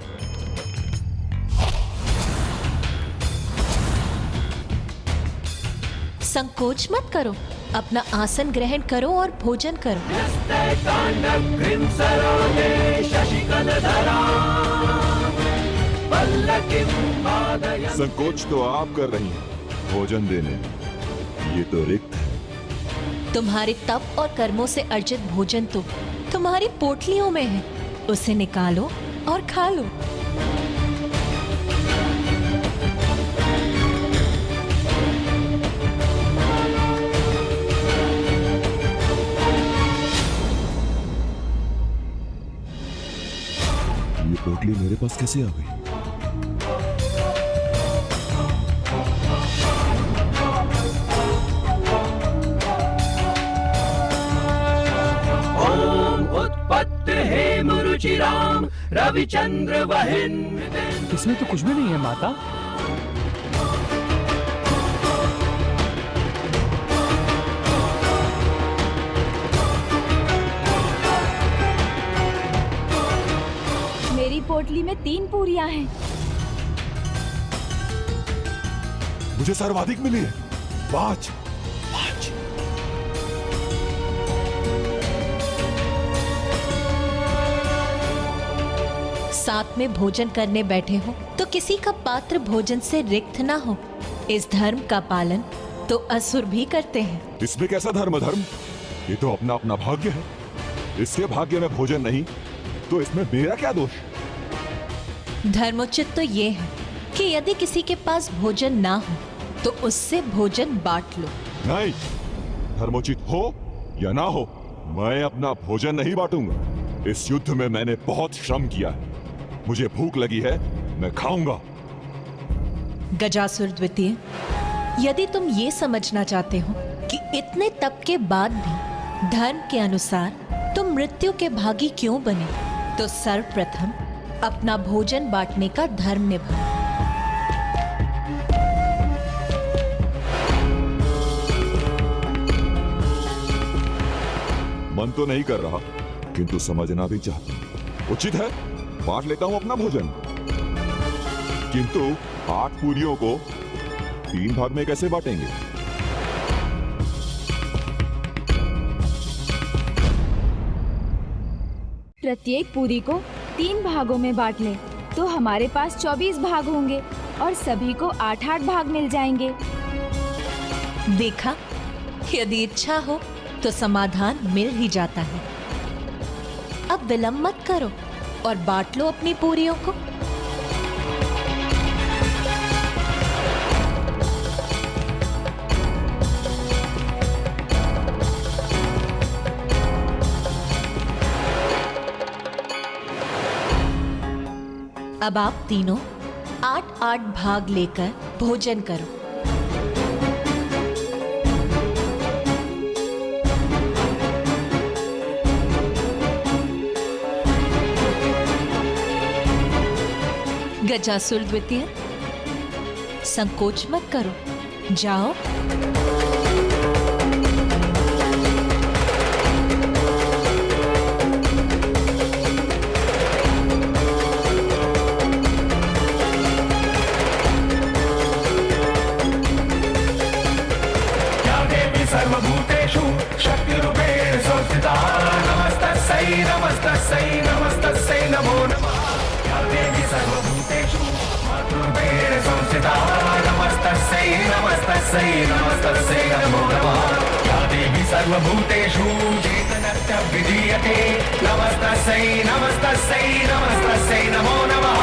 संकोच मत करो, अपना आसन ग्रहण करो और भोजन करो। संकोच तो आप कर रही हैं भोजन देने में, ये तो रिक्त है। तुम्हारे तप और कर्मों से अर्जित भोजन तो तुम्हारी पोटलियों में है, उसे निकालो और खा लो। ये पोटली मेरे पास कैसे आ गई? रुचिराम रविचंद्र वहिन। इसमें तो कुछ भी नहीं है माता। मेरी पोटली में 3 पूरियां हैं। मुझे सर्वाधिक मिली है 5। साथ में भोजन करने बैठे हो तो किसी का पात्र भोजन से रिक्त ना हो। इस धर्म का पालन तो असुर भी करते हैं। इसमें कैसा धर्म? ये तो अपना अपना भाग्य है। इसके भाग्य में भोजन नहीं तो इसमें मेरा क्या दोष? धर्मोचित तो ये है कि यदि किसी के पास भोजन ना हो तो उससे भोजन बांट लो। नहीं, धर्मोचित हो या ना हो, मैं अपना भोजन नहीं बांटूंगा। इस युद्ध में मैंने बहुत श्रम किया है, मुझे भूख लगी है, मैं खाऊंगा। गजासुर द्वितीय, यदि तुम ये समझना चाहते हो कि इतने तप के बाद भी धर्म के अनुसार तुम मृत्यु के भागी क्यों बने, तो सर्वप्रथम अपना भोजन बांटने का धर्म निभाओ। मन तो नहीं कर रहा, किंतु समझना भी चाहता हूं। उचित है, बांट लेता हूं अपना भोजन, किंतु 8 पूरियों को 3 भाग में कैसे बांटेंगे? प्रत्येक पूरी को 3 भागों में बांट ले तो हमारे पास 24 भाग होंगे और सभी को 8-8 भाग मिल जाएंगे। देखा, यदि इच्छा हो तो समाधान मिल ही जाता है। अब विलंब मत करो और बांट लो अपनी पूरियों को। अब आप तीनों 8-8 भाग लेकर भोजन करो। गजासुर द्वितीय, संकोच मत करो, जाओ। सर्वभूतेषु शक्तिरूपेण संस्थिता। नमस्तस्यै नमस्तस्यै नमस्तस्यै नमो नमः। या देवी सर्वभूतेषु मातृरूपेण संस्थिता। नमस्तस्यै नमस्तस्यै नमस्तस्यै नमो नमः। या देवी सर्वभूतेषु चेतनस्य विधीयते। नमस्तस्यै नमस्तस्यै नमस्तस्यै नमो नमः।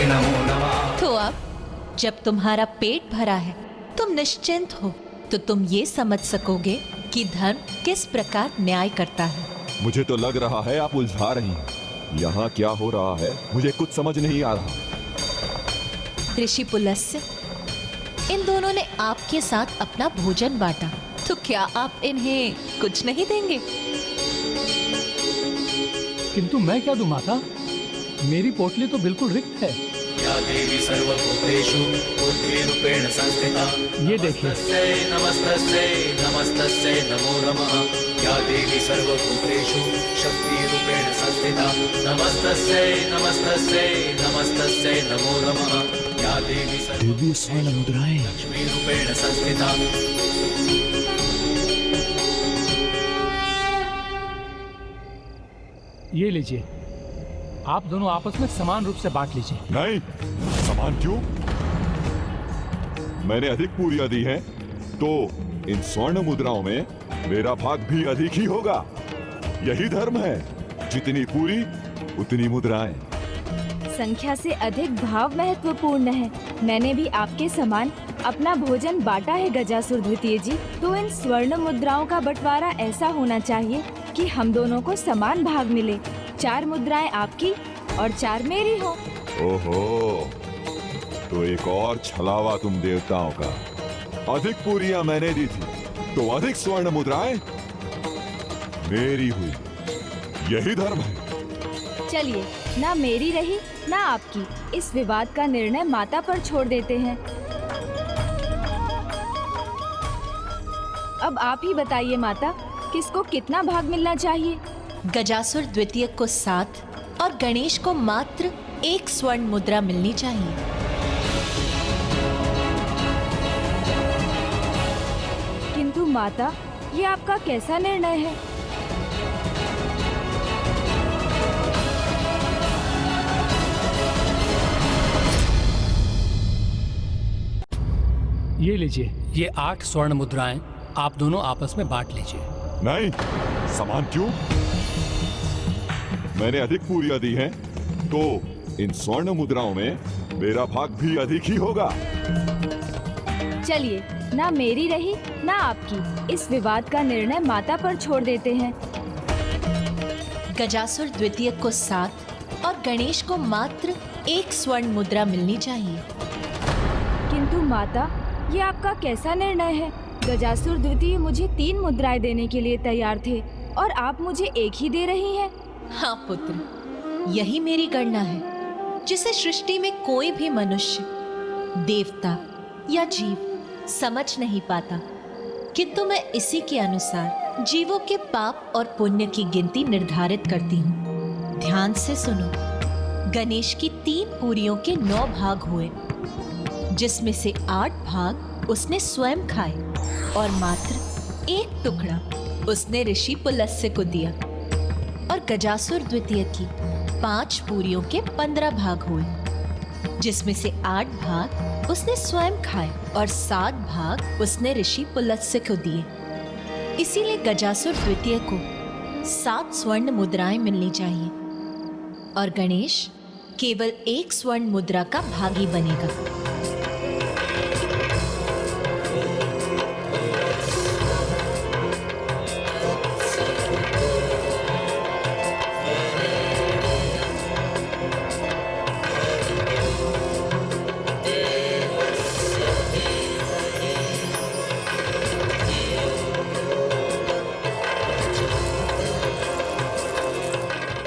नमो नमः। तो अब जब तुम्हारा पेट भरा है, तुम निश्चिंत हो, तो तुम ये समझ सकोगे कि धर्म किस प्रकार न्याय करता है। मुझे तो लग रहा है आप उलझा रही हैं। यहाँ क्या हो रहा है मुझे कुछ समझ नहीं आ रहा। ऋषि पुलस्त्य, इन दोनों ने आपके साथ अपना भोजन बांटा, तो क्या आप इन्हें कुछ नहीं देंगे? किंतु मैं क्या दूं माता? मेरी पोटली तो बिल्कुल रिक्त है। या देवी सर्वभूतेषु बुद्धिरूपेण संस्थिता। ये देखिए। नमस्तस्यै नमस्तस्यै नमो नमः। या देवी सर्वभूतेषु शक्तिरूपेण संस्थिता। नमस्तस्यै नमस्तस्यै नमस्तस्यै नमो नमः। या देवी दिव्य स्वर्ण मुद्राएं लक्ष्मीरूपेण संस्थिता। ये लीजिए, आप दोनों आपस में समान रूप से बांट लीजिए। नहीं, समान क्यों? मैंने अधिक पूरियां दी हैं, तो इन स्वर्ण मुद्राओं में मेरा भाग भी अधिक ही होगा। यही धर्म है, जितनी पूरी उतनी मुद्राएं। संख्या से अधिक भाव महत्वपूर्ण है। मैंने भी आपके समान अपना भोजन बांटा है गजासुर द्वितीय जी। तो इन स्वर्ण मुद्राओं का बंटवारा ऐसा होना चाहिए कि हम दोनों को समान भाग मिले। 4 मुद्राएं आपकी और 4 मेरी हो। ओहो, तो एक और छलावा तुम देवताओं का। अधिक पूरियां मैंने दी थी, तो अधिक स्वर्ण मुद्राएं मेरी हुई। यही धर्म है। चलिए, ना मेरी रही ना आपकी। इस विवाद का निर्णय माता पर छोड़ देते हैं। अब आप ही बताइए माता, किसको कितना भाग मिलना चाहिए? गजासुर द्वितीय को 7 और गणेश को मात्र 1 स्वर्ण मुद्रा मिलनी चाहिए। किंतु माता, ये आपका कैसा निर्णय है? ये लीजिए, ये 8 स्वर्ण मुद्राएं आप दोनों आपस में बांट लीजिए। नहीं, समान क्यों? मैंने अधिक पूरियां दी हैं, तो इन स्वर्ण मुद्राओं में मेरा भाग भी अधिक ही होगा। चलिए, ना मेरी रही ना आपकी। इस विवाद का निर्णय माता पर छोड़ देते हैं। गजासुर द्वितीय को 7 और गणेश को मात्र 1 स्वर्ण मुद्रा मिलनी चाहिए। किंतु माता, ये आपका कैसा निर्णय है? गजासुर द्वितीय मुझे 3 मुद्राएं देने के लिए तैयार थे और आप मुझे 1 ही दे रही हैं। हाँ पुत्र, यही मेरी गणना है, जिसे सृष्टि में कोई भी मनुष्य, देवता या जीव समझ नहीं पाता। किंतु मैं इसी के अनुसार जीवों के पाप और पुण्य की गिनती निर्धारित करती हूँ। ध्यान से सुनो। गणेश की 3 पूरियों के 9 भाग हुए, जिसमें से 8 भाग उसने स्वयं खाए और मात्र 1 टुकड़ा उसने ऋषि पुलस्त्य को दिया। और गजासुर द्वितीय की 5 पूरियों के 15 भाग हुए, जिसमें से 8 भाग उसने स्वयं खाए और 7 भाग उसने ऋषि पुलस्त्य को दिए। इसीलिए गजासुर द्वितीय को 7 स्वर्ण मुद्राएं मिलनी चाहिए और गणेश केवल 1 स्वर्ण मुद्रा का भागी बनेगा।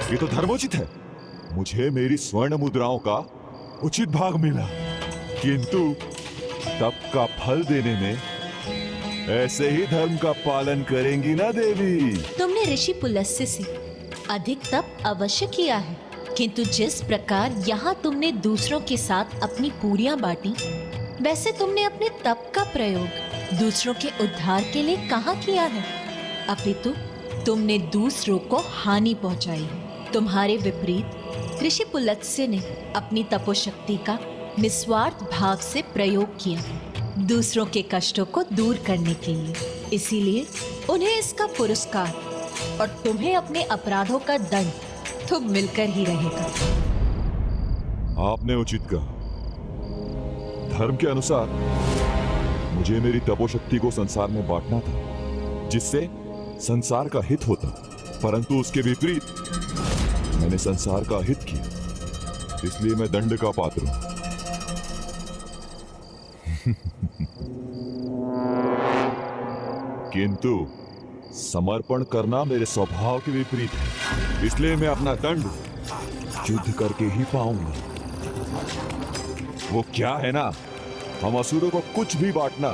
ये तो धर्मोचित है। मुझे मेरी स्वर्ण मुद्राओं का उचित भाग मिला, किंतु तप का फल देने में ऐसे ही धर्म का पालन करेंगी ना देवी? तुमने ऋषि पुलस्त्य से अधिक तप अवश्य किया है, किंतु जिस प्रकार यहाँ तुमने दूसरों के साथ अपनी पूरियां बांटी, वैसे तुमने अपने तप का प्रयोग दूसरों के उद्धार के लिए कहाँ किया है? अपितु तुमने दूसरों को हानि पहुंचाई। तुम्हारे विपरीत ऋषि पुलस्त्य ने अपनी तपोशक्ति का निस्वार्थ भाव से प्रयोग किया दूसरों के कष्टों को दूर करने के लिए। इसीलिए उन्हें इसका पुरस्कार और तुम्हें अपने अपराधों का दंड तो मिलकर ही रहेगा। आपने उचित कहा। धर्म के अनुसार मुझे मेरी तपोशक्ति को संसार में बांटना था, जिससे संसार का हित होता, परंतु उसके विपरीत मैंने संसार का हित किया, इसलिए मैं दंड का पात्र हूं। किंतु समर्पण करना मेरे स्वभाव के विपरीत है, इसलिए मैं अपना दंड युद्ध करके ही पाऊंगा। वो क्या है ना, हम असुरों को कुछ भी बांटना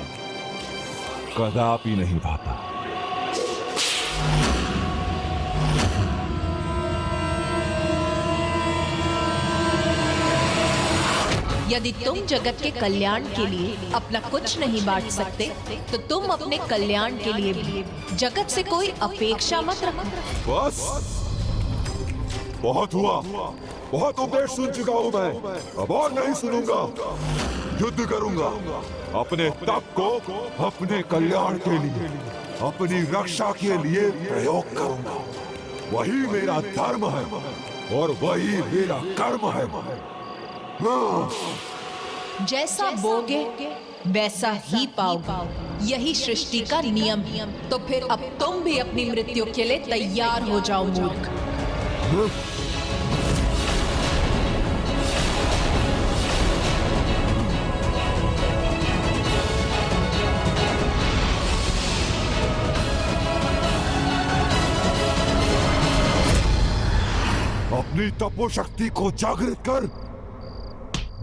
कदापि नहीं भाता। यदि तुम जगत के कल्याण के लिए अपना कुछ नहीं बांट सकते, तो तुम अपने कल्याण के लिए भी जगत से कोई अपेक्षा मत रखो। बस बहुत हुआ, बहुत उपदेश सुन चुका हूं मैं, अब और नहीं सुनूंगा। युद्ध करूंगा, अपने तप को अपने कल्याण के लिए, अपनी रक्षा के लिए प्रयोग करूंगा। वही मेरा धर्म है और वही मेरा कर्म है। जैसा बोगे वैसा ही पाओगे, यही सृष्टि का नियम है। तो फिर अब तुम भी अपनी मृत्यु के लिए तैयार हो जाओ मूर्ख। अपनी तपोशक्ति को जागृत कर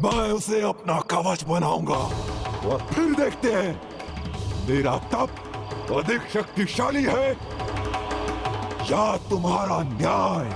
मैं उसे अपना कवच बनाऊंगा, और फिर देखते हैं मेरा तप अधिक शक्तिशाली है या तुम्हारा न्याय।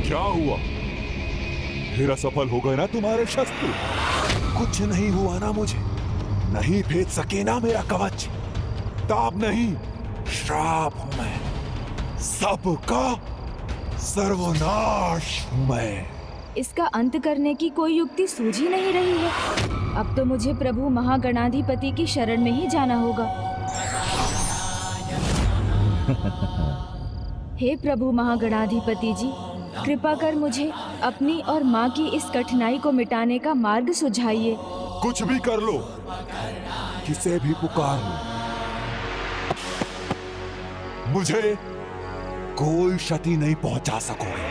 क्या हुआ? फिर असफल हो गए ना तुम्हारे शस्त्र? कुछ नहीं हुआ ना मुझे? नहीं भेद सके ना मेरा कवच? ताप नहीं, श्राप हूं मैं, सबका सर्वनाश हूं मैं। इसका अंत करने की कोई युक्ति सूझ ही नहीं रही है। अब तो मुझे प्रभु महागणाधिपति की शरण में ही जाना होगा। हे प्रभु महागणाधिपति जी, कृपा कर मुझे अपनी और माँ की इस कठिनाई को मिटाने का मार्ग सुझाइए। कुछ भी कर लो, किसे भी पुकार लो, मुझे कोई क्षति नहीं पहुंचा सकोगे।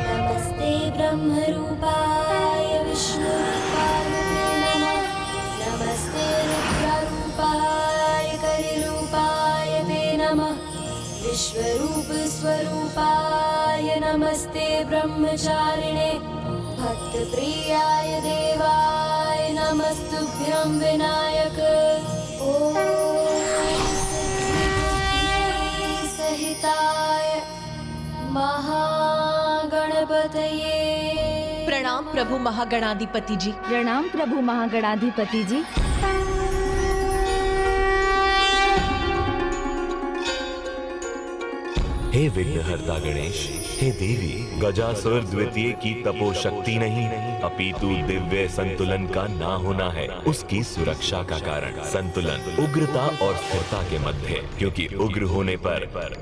नमस्ते ब्रह्मरूपाय विष्णुरूपाय नमः। नमस्ते रुद्ररूपाय कलिरूपाय ते नमः। विश्वरूप स्वरूपाय नमस्ते ब्रह्मचारिणे भक्तप्रियाय देवाय नमस्तुभ्यं विनायक। ॐ सहिताय महागणपतये। प्रणाम प्रभु महागणाधिपति जी। प्रणाम प्रभु महागणाधिपति जी। हे विघ्नहर्ता गणेश, हे देवी, गजासुर द्वितीय की तपोशक्ति नहीं अपितु दिव्य संतुलन का ना होना है उसकी सुरक्षा का कारण। संतुलन उग्रता और स्थिरता के मध्य, क्योंकि उग्र होने पर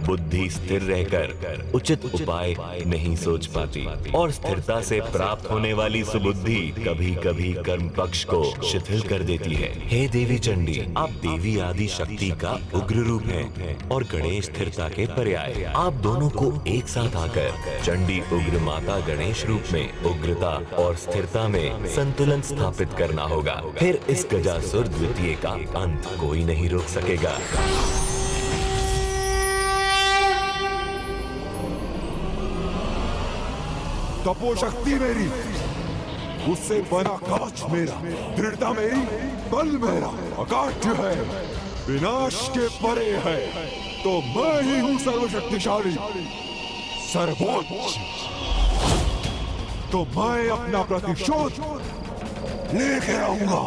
बुद्धि स्थिर रहकर उचित उपाय नहीं सोच पाती और स्थिरता से प्राप्त होने वाली सुबुद्धि कभी कभी कर्म पक्ष को शिथिल कर देती है। हे देवी चंडी, आप देवी आदि शक्ति का उग्र रूप हैं और गणेश स्थिरता के पर्याय। आप दोनों को एक साथ आकर कर चंडी उग्र माता गणेश रूप में उग्रता और स्थिरता में संतुलन स्थापित करना होगा। फिर इस गजासुर द्वितीय का अंत कोई नहीं रोक सकेगा। तपोशक्ति मेरी, उससे बना काच मेरा, दृढ़ता मेरी, बल मेरा अकाट्य है, विनाश के परे है। तो मैं ही हूं सर्वशक्तिशाली, सर्वोच्च। तो मैं अपना प्रतिशोध लेके आऊंगा।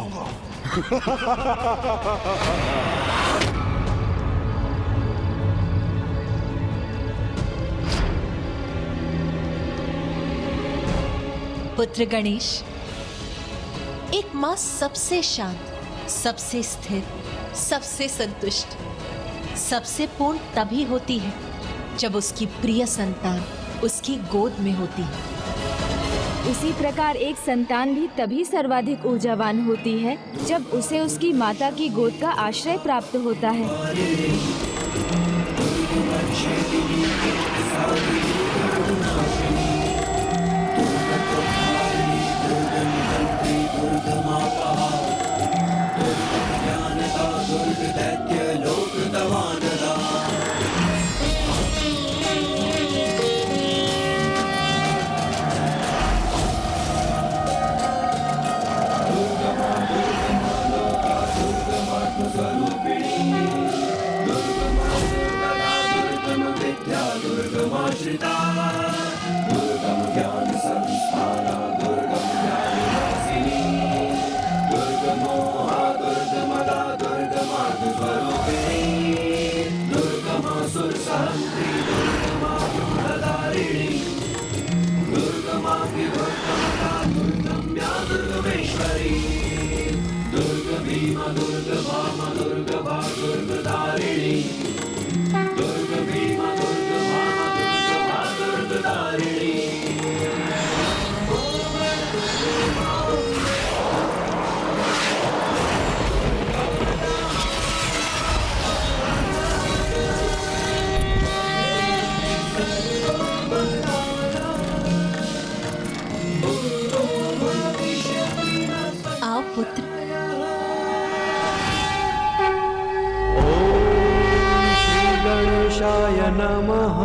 पुत्र गणेश, एक माँ सबसे शांत, सबसे स्थिर, सबसे संतुष्ट, सबसे पूर्ण तभी होती है जब उसकी प्रिय संतान उसकी गोद में होती है। उसी प्रकार एक संतान भी तभी सर्वाधिक ऊर्जावान होती है जब उसे उसकी माता की गोद का आश्रय प्राप्त होता है। आओ पुत्र। गणेशाय नमः।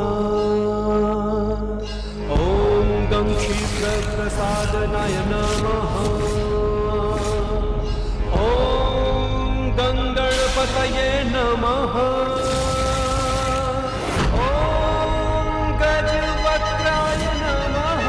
ओम गं क्षीप्रप्रसादनाय नमः। ओम गं गणपतये नमः। ओम गजवक्त्राय नमः।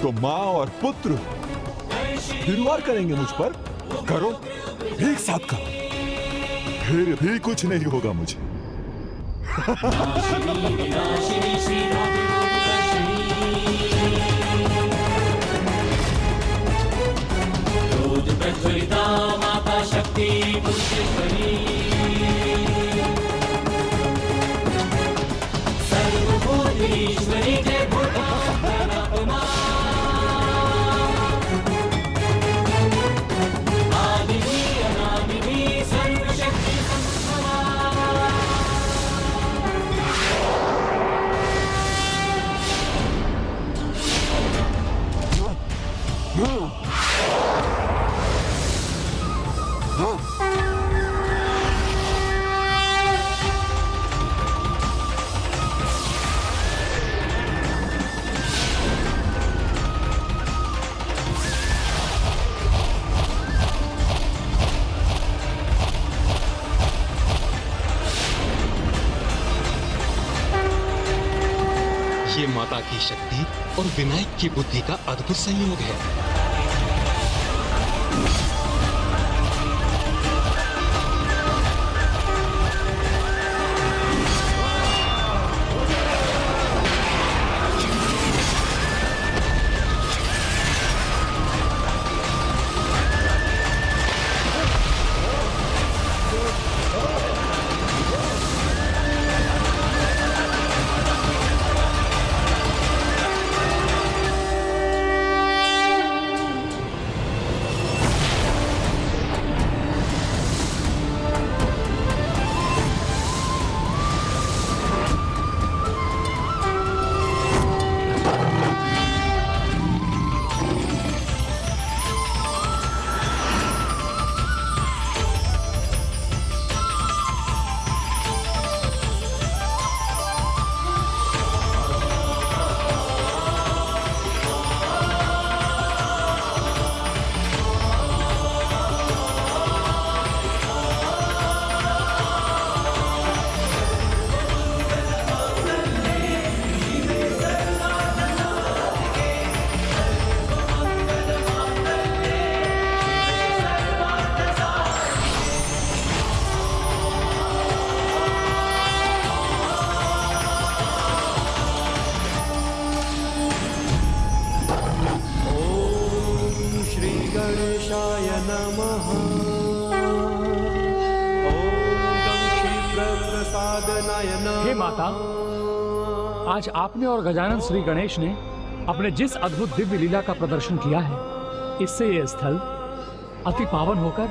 तो माँ और पुत्र फिर वार करेंगे मुझ पर। करो, एक साथ करो, फिर भी कुछ नहीं होगा मुझे। माता शक्ति सर्वभूतेश्वरी जय भूता शक्ति और विनायक की बुद्धि का अद्भुत संयोग है। हे माता, आज आपने और गजानन श्री गणेश ने अपने जिस अद्भुत दिव्य लीला का प्रदर्शन किया है, इससे यह स्थल अति पावन होकर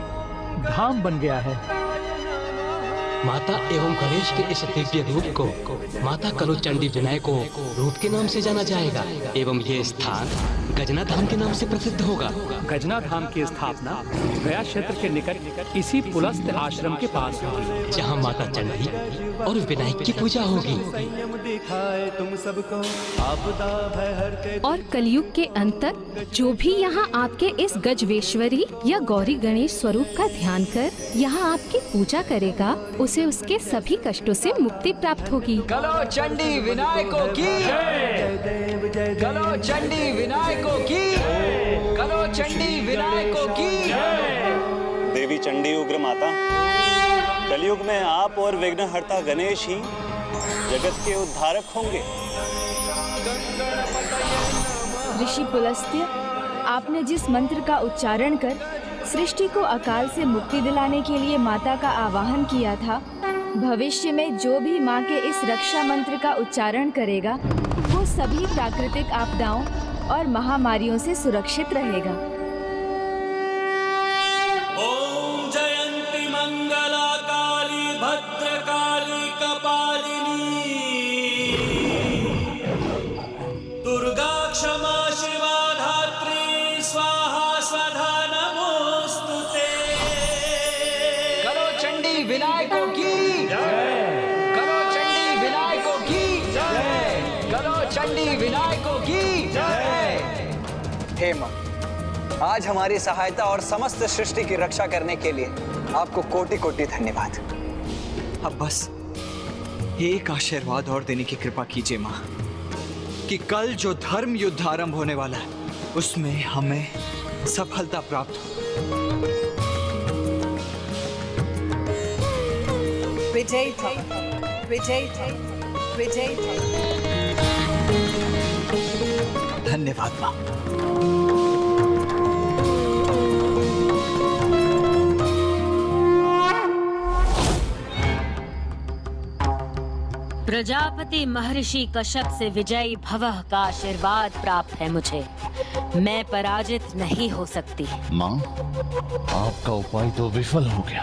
धाम बन गया है। माता एवं गणेश के इस दिव्य रूप को माता कलोचंडी विनायको रूप के नाम से जाना जाएगा एवं ये स्थान गजना धाम के नाम से प्रसिद्ध होगा। गजना धाम की स्थापना गया क्षेत्र के निकट इसी पुलस्त आश्रम के पास होगी, जहाँ माता चंडी और विनायक की पूजा होगी। और कलयुग के अंत तक जो भी यहाँ आपके इस गजवेश्वरी या गौरी गणेश स्वरूप का ध्यान कर यहाँ आपकी पूजा करेगा, उसे उसके सभी कष्टों से मुक्ति प्राप्त होगी। कलो चंडी विनायकों की जय, कलो चंडी विनायकों की, कलो चंडी विनायकों की जय। देवी चंडी उग्र माता, कलयुग में आप और विघ्नहर्ता गणेश ही जगत के उद्धारक होंगे। ऋषि पुलस्त्य, आपने जिस मंत्र का उच्चारण कर सृष्टि को अकाल से मुक्ति दिलाने के लिए माता का आवाहन किया था, भविष्य में जो भी माँ के इस रक्षा मंत्र का उच्चारण करेगा वो सभी प्राकृतिक आपदाओं और महामारियों से सुरक्षित रहेगा। ओम जयंती मंगला काली भद्रकाली कपालिनी, दुर्गा क्षमा शिवा धात्री स्वाहा स्वधा नमोस्तुते। कलो चंडी विनायकों की जय, कलो चंडी विनायकों की जय, कलो चंडी विनायकों की जय। हे मां, आज हमारी सहायता और समस्त सृष्टि की रक्षा करने के लिए आपको कोटि कोटि धन्यवाद। अब बस एक आशीर्वाद और देने की कृपा कीजिए माँ, कि कल जो धर्म युद्ध आरंभ होने वाला है उसमें हमें सफलता प्राप्त हो। विजय था, विजय था, विजय था। धन्यवाद माँ। प्रजापति महर्षि कश्यप से विजयी भवः का आशीर्वाद प्राप्त है मुझे। मैं पराजित नहीं हो सकती। माँ, आपका उपाय तो विफल हो गया,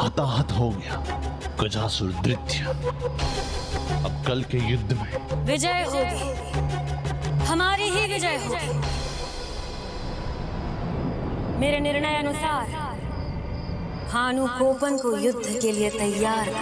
हताहत हो गया गजासुर दैत्य। अब कल के युद्ध में विजय होगी, हमारी ही विजय होगी। मेरे निर्णय अनुसार भानुकोपन को युद्ध के लिए तैयार कर।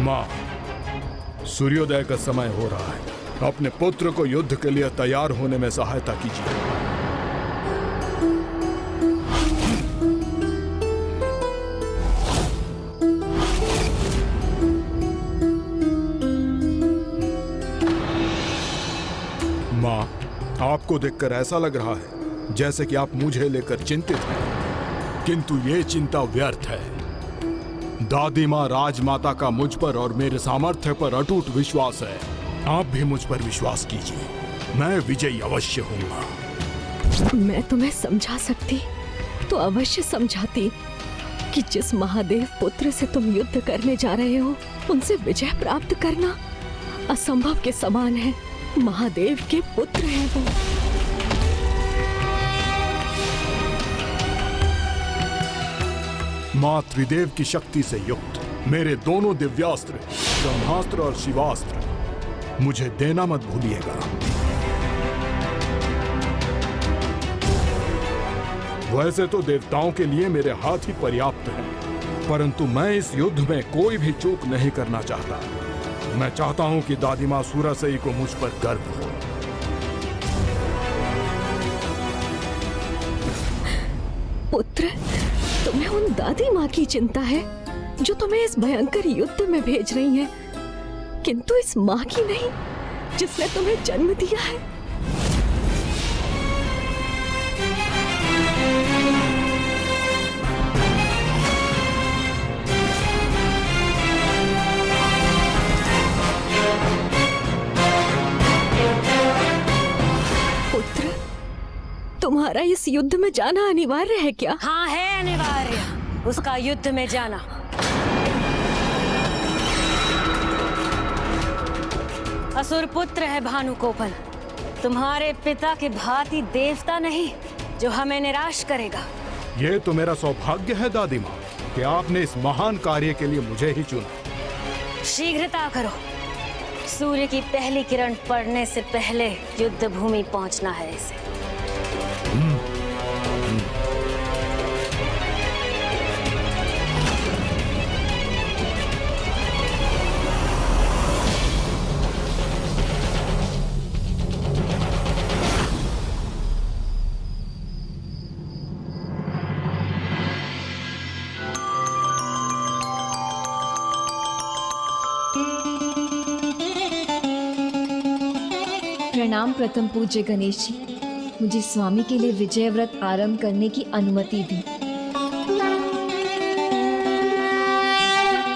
माँ, सूर्योदय का समय हो रहा है। अपने पुत्र को युद्ध के लिए तैयार होने में सहायता कीजिए। माँ, आपको देखकर ऐसा लग रहा है जैसे कि आप मुझे लेकर चिंतित हैं, किंतु ये चिंता व्यर्थ है। दादी माँ राजमाता का मुझ पर और मेरे सामर्थ्य पर अटूट विश्वास है। आप भी मुझ पर विश्वास कीजिए, मैं विजयी अवश्य होऊंगा। मैं तुम्हें समझा सकती तो अवश्य समझाती कि जिस महादेव पुत्र से तुम युद्ध करने जा रहे हो, उनसे विजय प्राप्त करना असंभव के समान है। महादेव के पुत्र हैं वो। माँ त्रिदेव की शक्ति से युक्त मेरे दोनों दिव्यास्त्र, ब्रह्मास्त्र और शिवास्त्र मुझे देना मत भूलिएगा। वैसे तो देवताओं के लिए मेरे हाथ ही पर्याप्त हैं, परंतु मैं इस युद्ध में कोई भी चूक नहीं करना चाहता। मैं चाहता हूं कि दादी माँ सूरसई को मुझ पर गर्व हो। पुत्र, तुम्हें उन दादी माँ की चिंता है जो तुम्हें इस भयंकर युद्ध में भेज रही हैं, किंतु इस माँ की नहीं जिसने तुम्हें जन्म दिया है। पुत्र, तुम्हारा इस युद्ध में जाना अनिवार्य है क्या? हाँ, है अनिवार्य उसका युद्ध में जाना। असुर पुत्र है भानुकोपन, तुम्हारे पिता के भांति देवता नहीं जो हमें निराश करेगा। ये तो मेरा सौभाग्य है दादी माँ कि आपने इस महान कार्य के लिए मुझे ही चुना। शीघ्रता करो, सूर्य की पहली किरण पड़ने से पहले युद्ध भूमि पहुंचना है इसे। प्रणाम प्रथम पूज्य गणेश जी, मुझे स्वामी के लिए विजय व्रत आरंभ करने की अनुमति दी।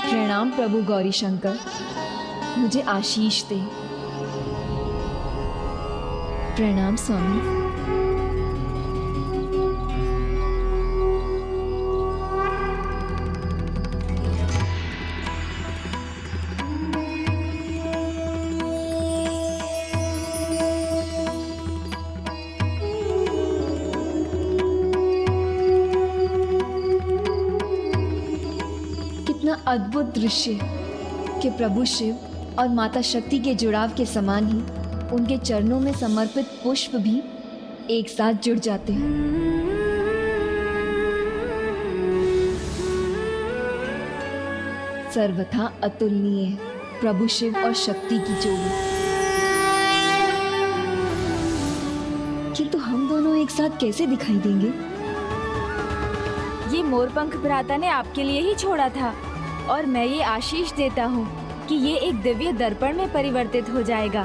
प्रणाम प्रभु गौरी शंकर, मुझे आशीष दे। प्रणाम स्वामी। अद्भुत दृश्य कि प्रभु शिव और माता शक्ति के जुड़ाव के समान ही उनके चरणों में समर्पित पुष्प भी एक साथ जुड़ जाते हैं। सर्वथा अतुलनीय है प्रभु शिव और शक्ति की जोड़ी। किंतु हम दोनों एक साथ कैसे दिखाई देंगे? ये मोरपंख भ्राता ने आपके लिए ही छोड़ा था और मैं ये आशीष देता हूँ कि ये एक दिव्य दर्पण में परिवर्तित हो जाएगा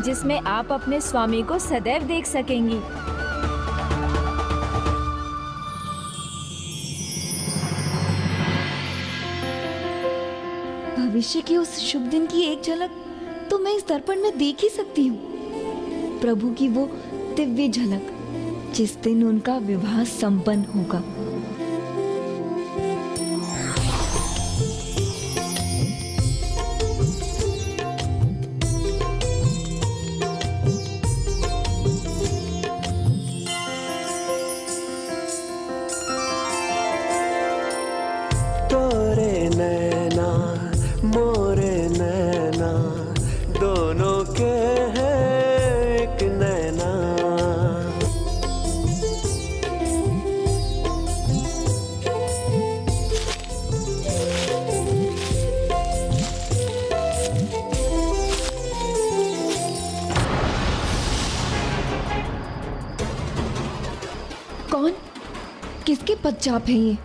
जिसमें आप अपने स्वामी को सदैव देख सकेंगी। भविष्य के उस शुभ दिन की एक झलक तो मैं इस दर्पण में देख ही सकती हूँ। प्रभु की वो दिव्य झलक जिस दिन उनका विवाह संपन्न होगा। के पदचाप हैं ये।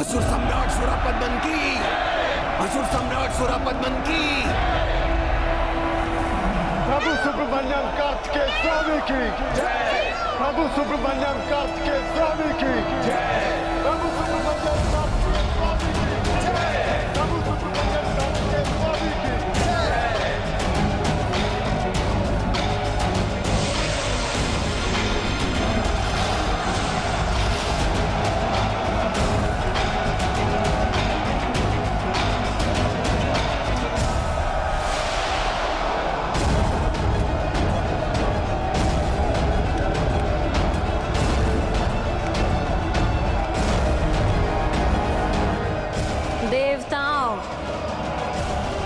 असुर सम्राट सुरापद्मन की, असुर सम्राट सुरापद्मन की। प्रभु सुब्रमण्यम कार्तिकेय स्वामी की जय। प्रभु सुब्रमण्यम कार्तिकेय स्वामी की जय। प्रभु सुब्रमण्यम कार्तिकेय स्वामी की जय। प्रभु सुब्रमण्यम कार्तिकेय स्वामी की जय।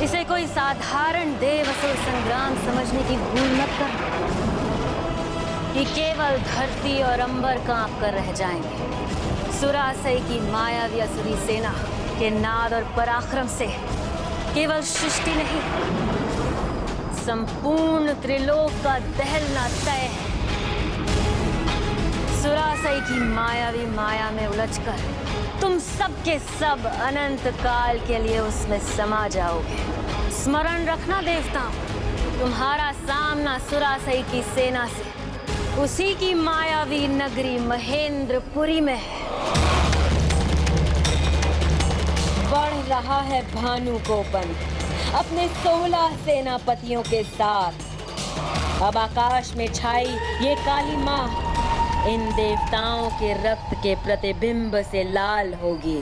इसे कोई साधारण देव असुर संग्राम समझने की भूल मत कर कि केवल धरती और अंबर कांप कर रह जाएंगे। सुरासई की मायावी असुरी सेना के नाद और पराक्रम से केवल सृष्टि नहीं, संपूर्ण त्रिलोक का दहलना तय है। सुरासई की मायावी माया में उलझकर तुम सब के सब अनंत काल के लिए उसमें समा जाओगे। स्मरण रखना देवताओं, तुम्हारा सामना सुरासई की सेना से उसी की मायावी नगरी महेंद्रपुरी में है। बढ़ रहा है भानुकोपन अपने 16 सेनापतियों के साथ। अब आकाश में छाई ये काली मां इन देवताओं के रक्त के प्रतिबिंब से लाल होगी।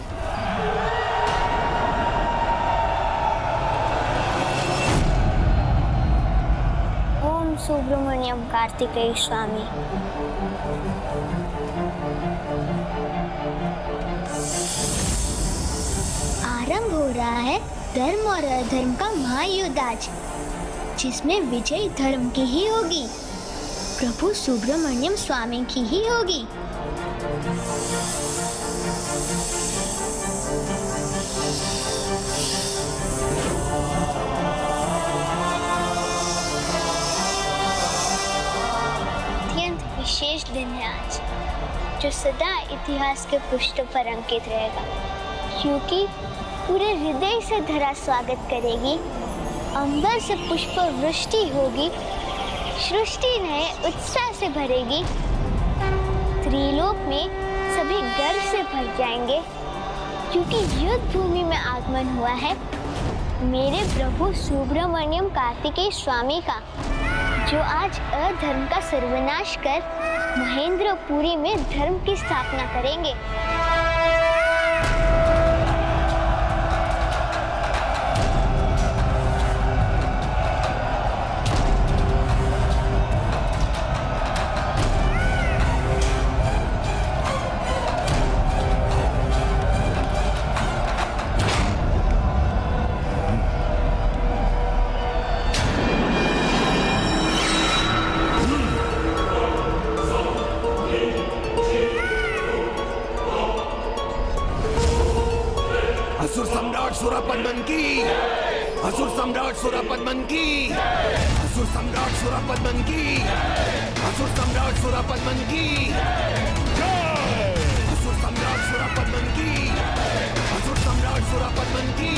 ओम सुब्रमण्यम कार्तिकेय स्वामी। आरंभ हो रहा है धर्म और अधर्म का महायुद्ध आज, जिसमें विजय धर्म की ही होगी, प्रभु सुब्रमण्यम स्वामी की ही होगी। अत्यंत विशेष दिन है आज, जो सदा इतिहास के पृष्ठों पर अंकित रहेगा, क्योंकि पूरे हृदय से धरा स्वागत करेगी, अंबर से पुष्प वृष्टि होगी, सृष्टि नए उत्साह से भरेगी, त्रिलोक में सभी गर्व से भर जाएंगे, क्योंकि युद्ध भूमि में आगमन हुआ है मेरे प्रभु सुब्रमण्यम कार्तिकेय स्वामी का, जो आज अधर्म का सर्वनाश कर महेंद्रपुरी में धर्म की स्थापना करेंगे। सुरापद्मन की, असुर सम्राट सुरापद्मन की, असुर सम्राट सुरापद्मन की, असुर सम्राट सुरापद्मन की, असुर सम्राट सुरापद्मन की, असुर सम्राट सुरापद्मन की।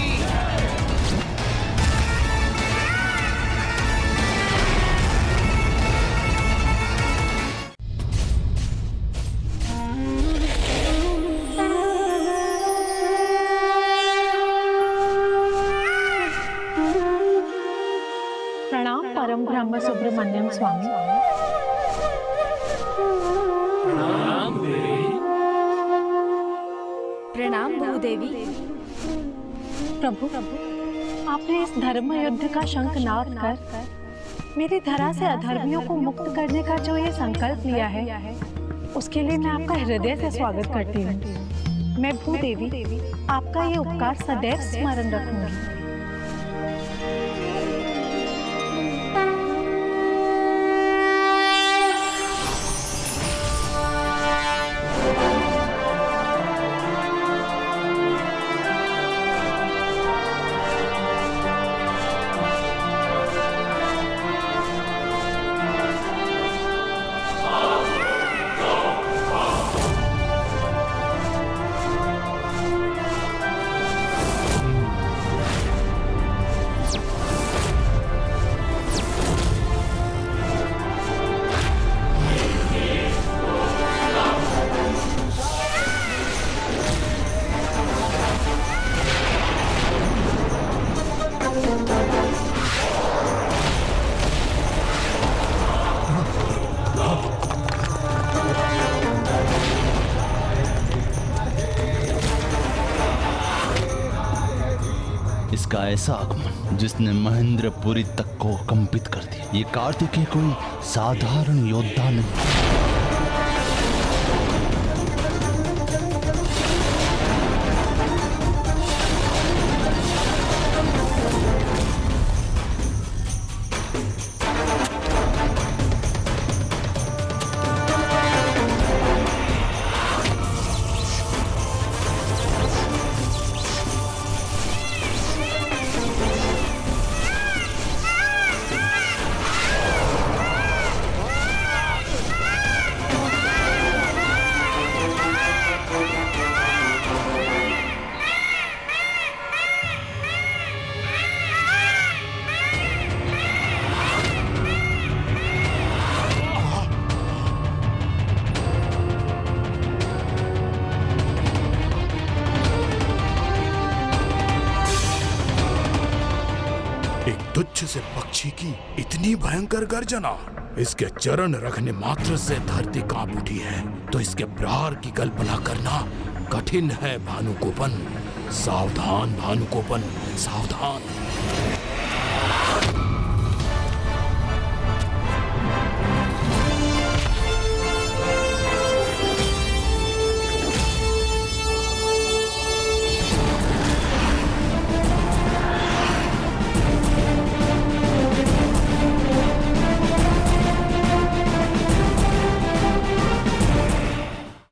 प्रणाम परम ब्रह्म सुब्रमण्यम स्वामी। प्रणाम भूदेवी। प्रभु, आपने इस धर्म युद्ध का शंखनाद कर मेरी धरा से अधर्मियों को मुक्त करने का जो ये संकल्प लिया है, उसके लिए मैं आपका हृदय से स्वागत करती हूँ। मैं भूदेवी आपका ये उपकार सदैव स्मरण रखूंगी। इसका ऐसा आगमन जिसने महेंद्रपुरी तक को कंपित कर दिया। ये कार्तिकेय कोई साधारण योद्धा नहीं। तुच्छ से पक्षी की इतनी भयंकर गर्जना, इसके चरण रखने मात्र से धरती कांप उठी है, तो इसके प्रहार की कल्पना करना कठिन है भानुकोपन। सावधान भानुकोपन, सावधान।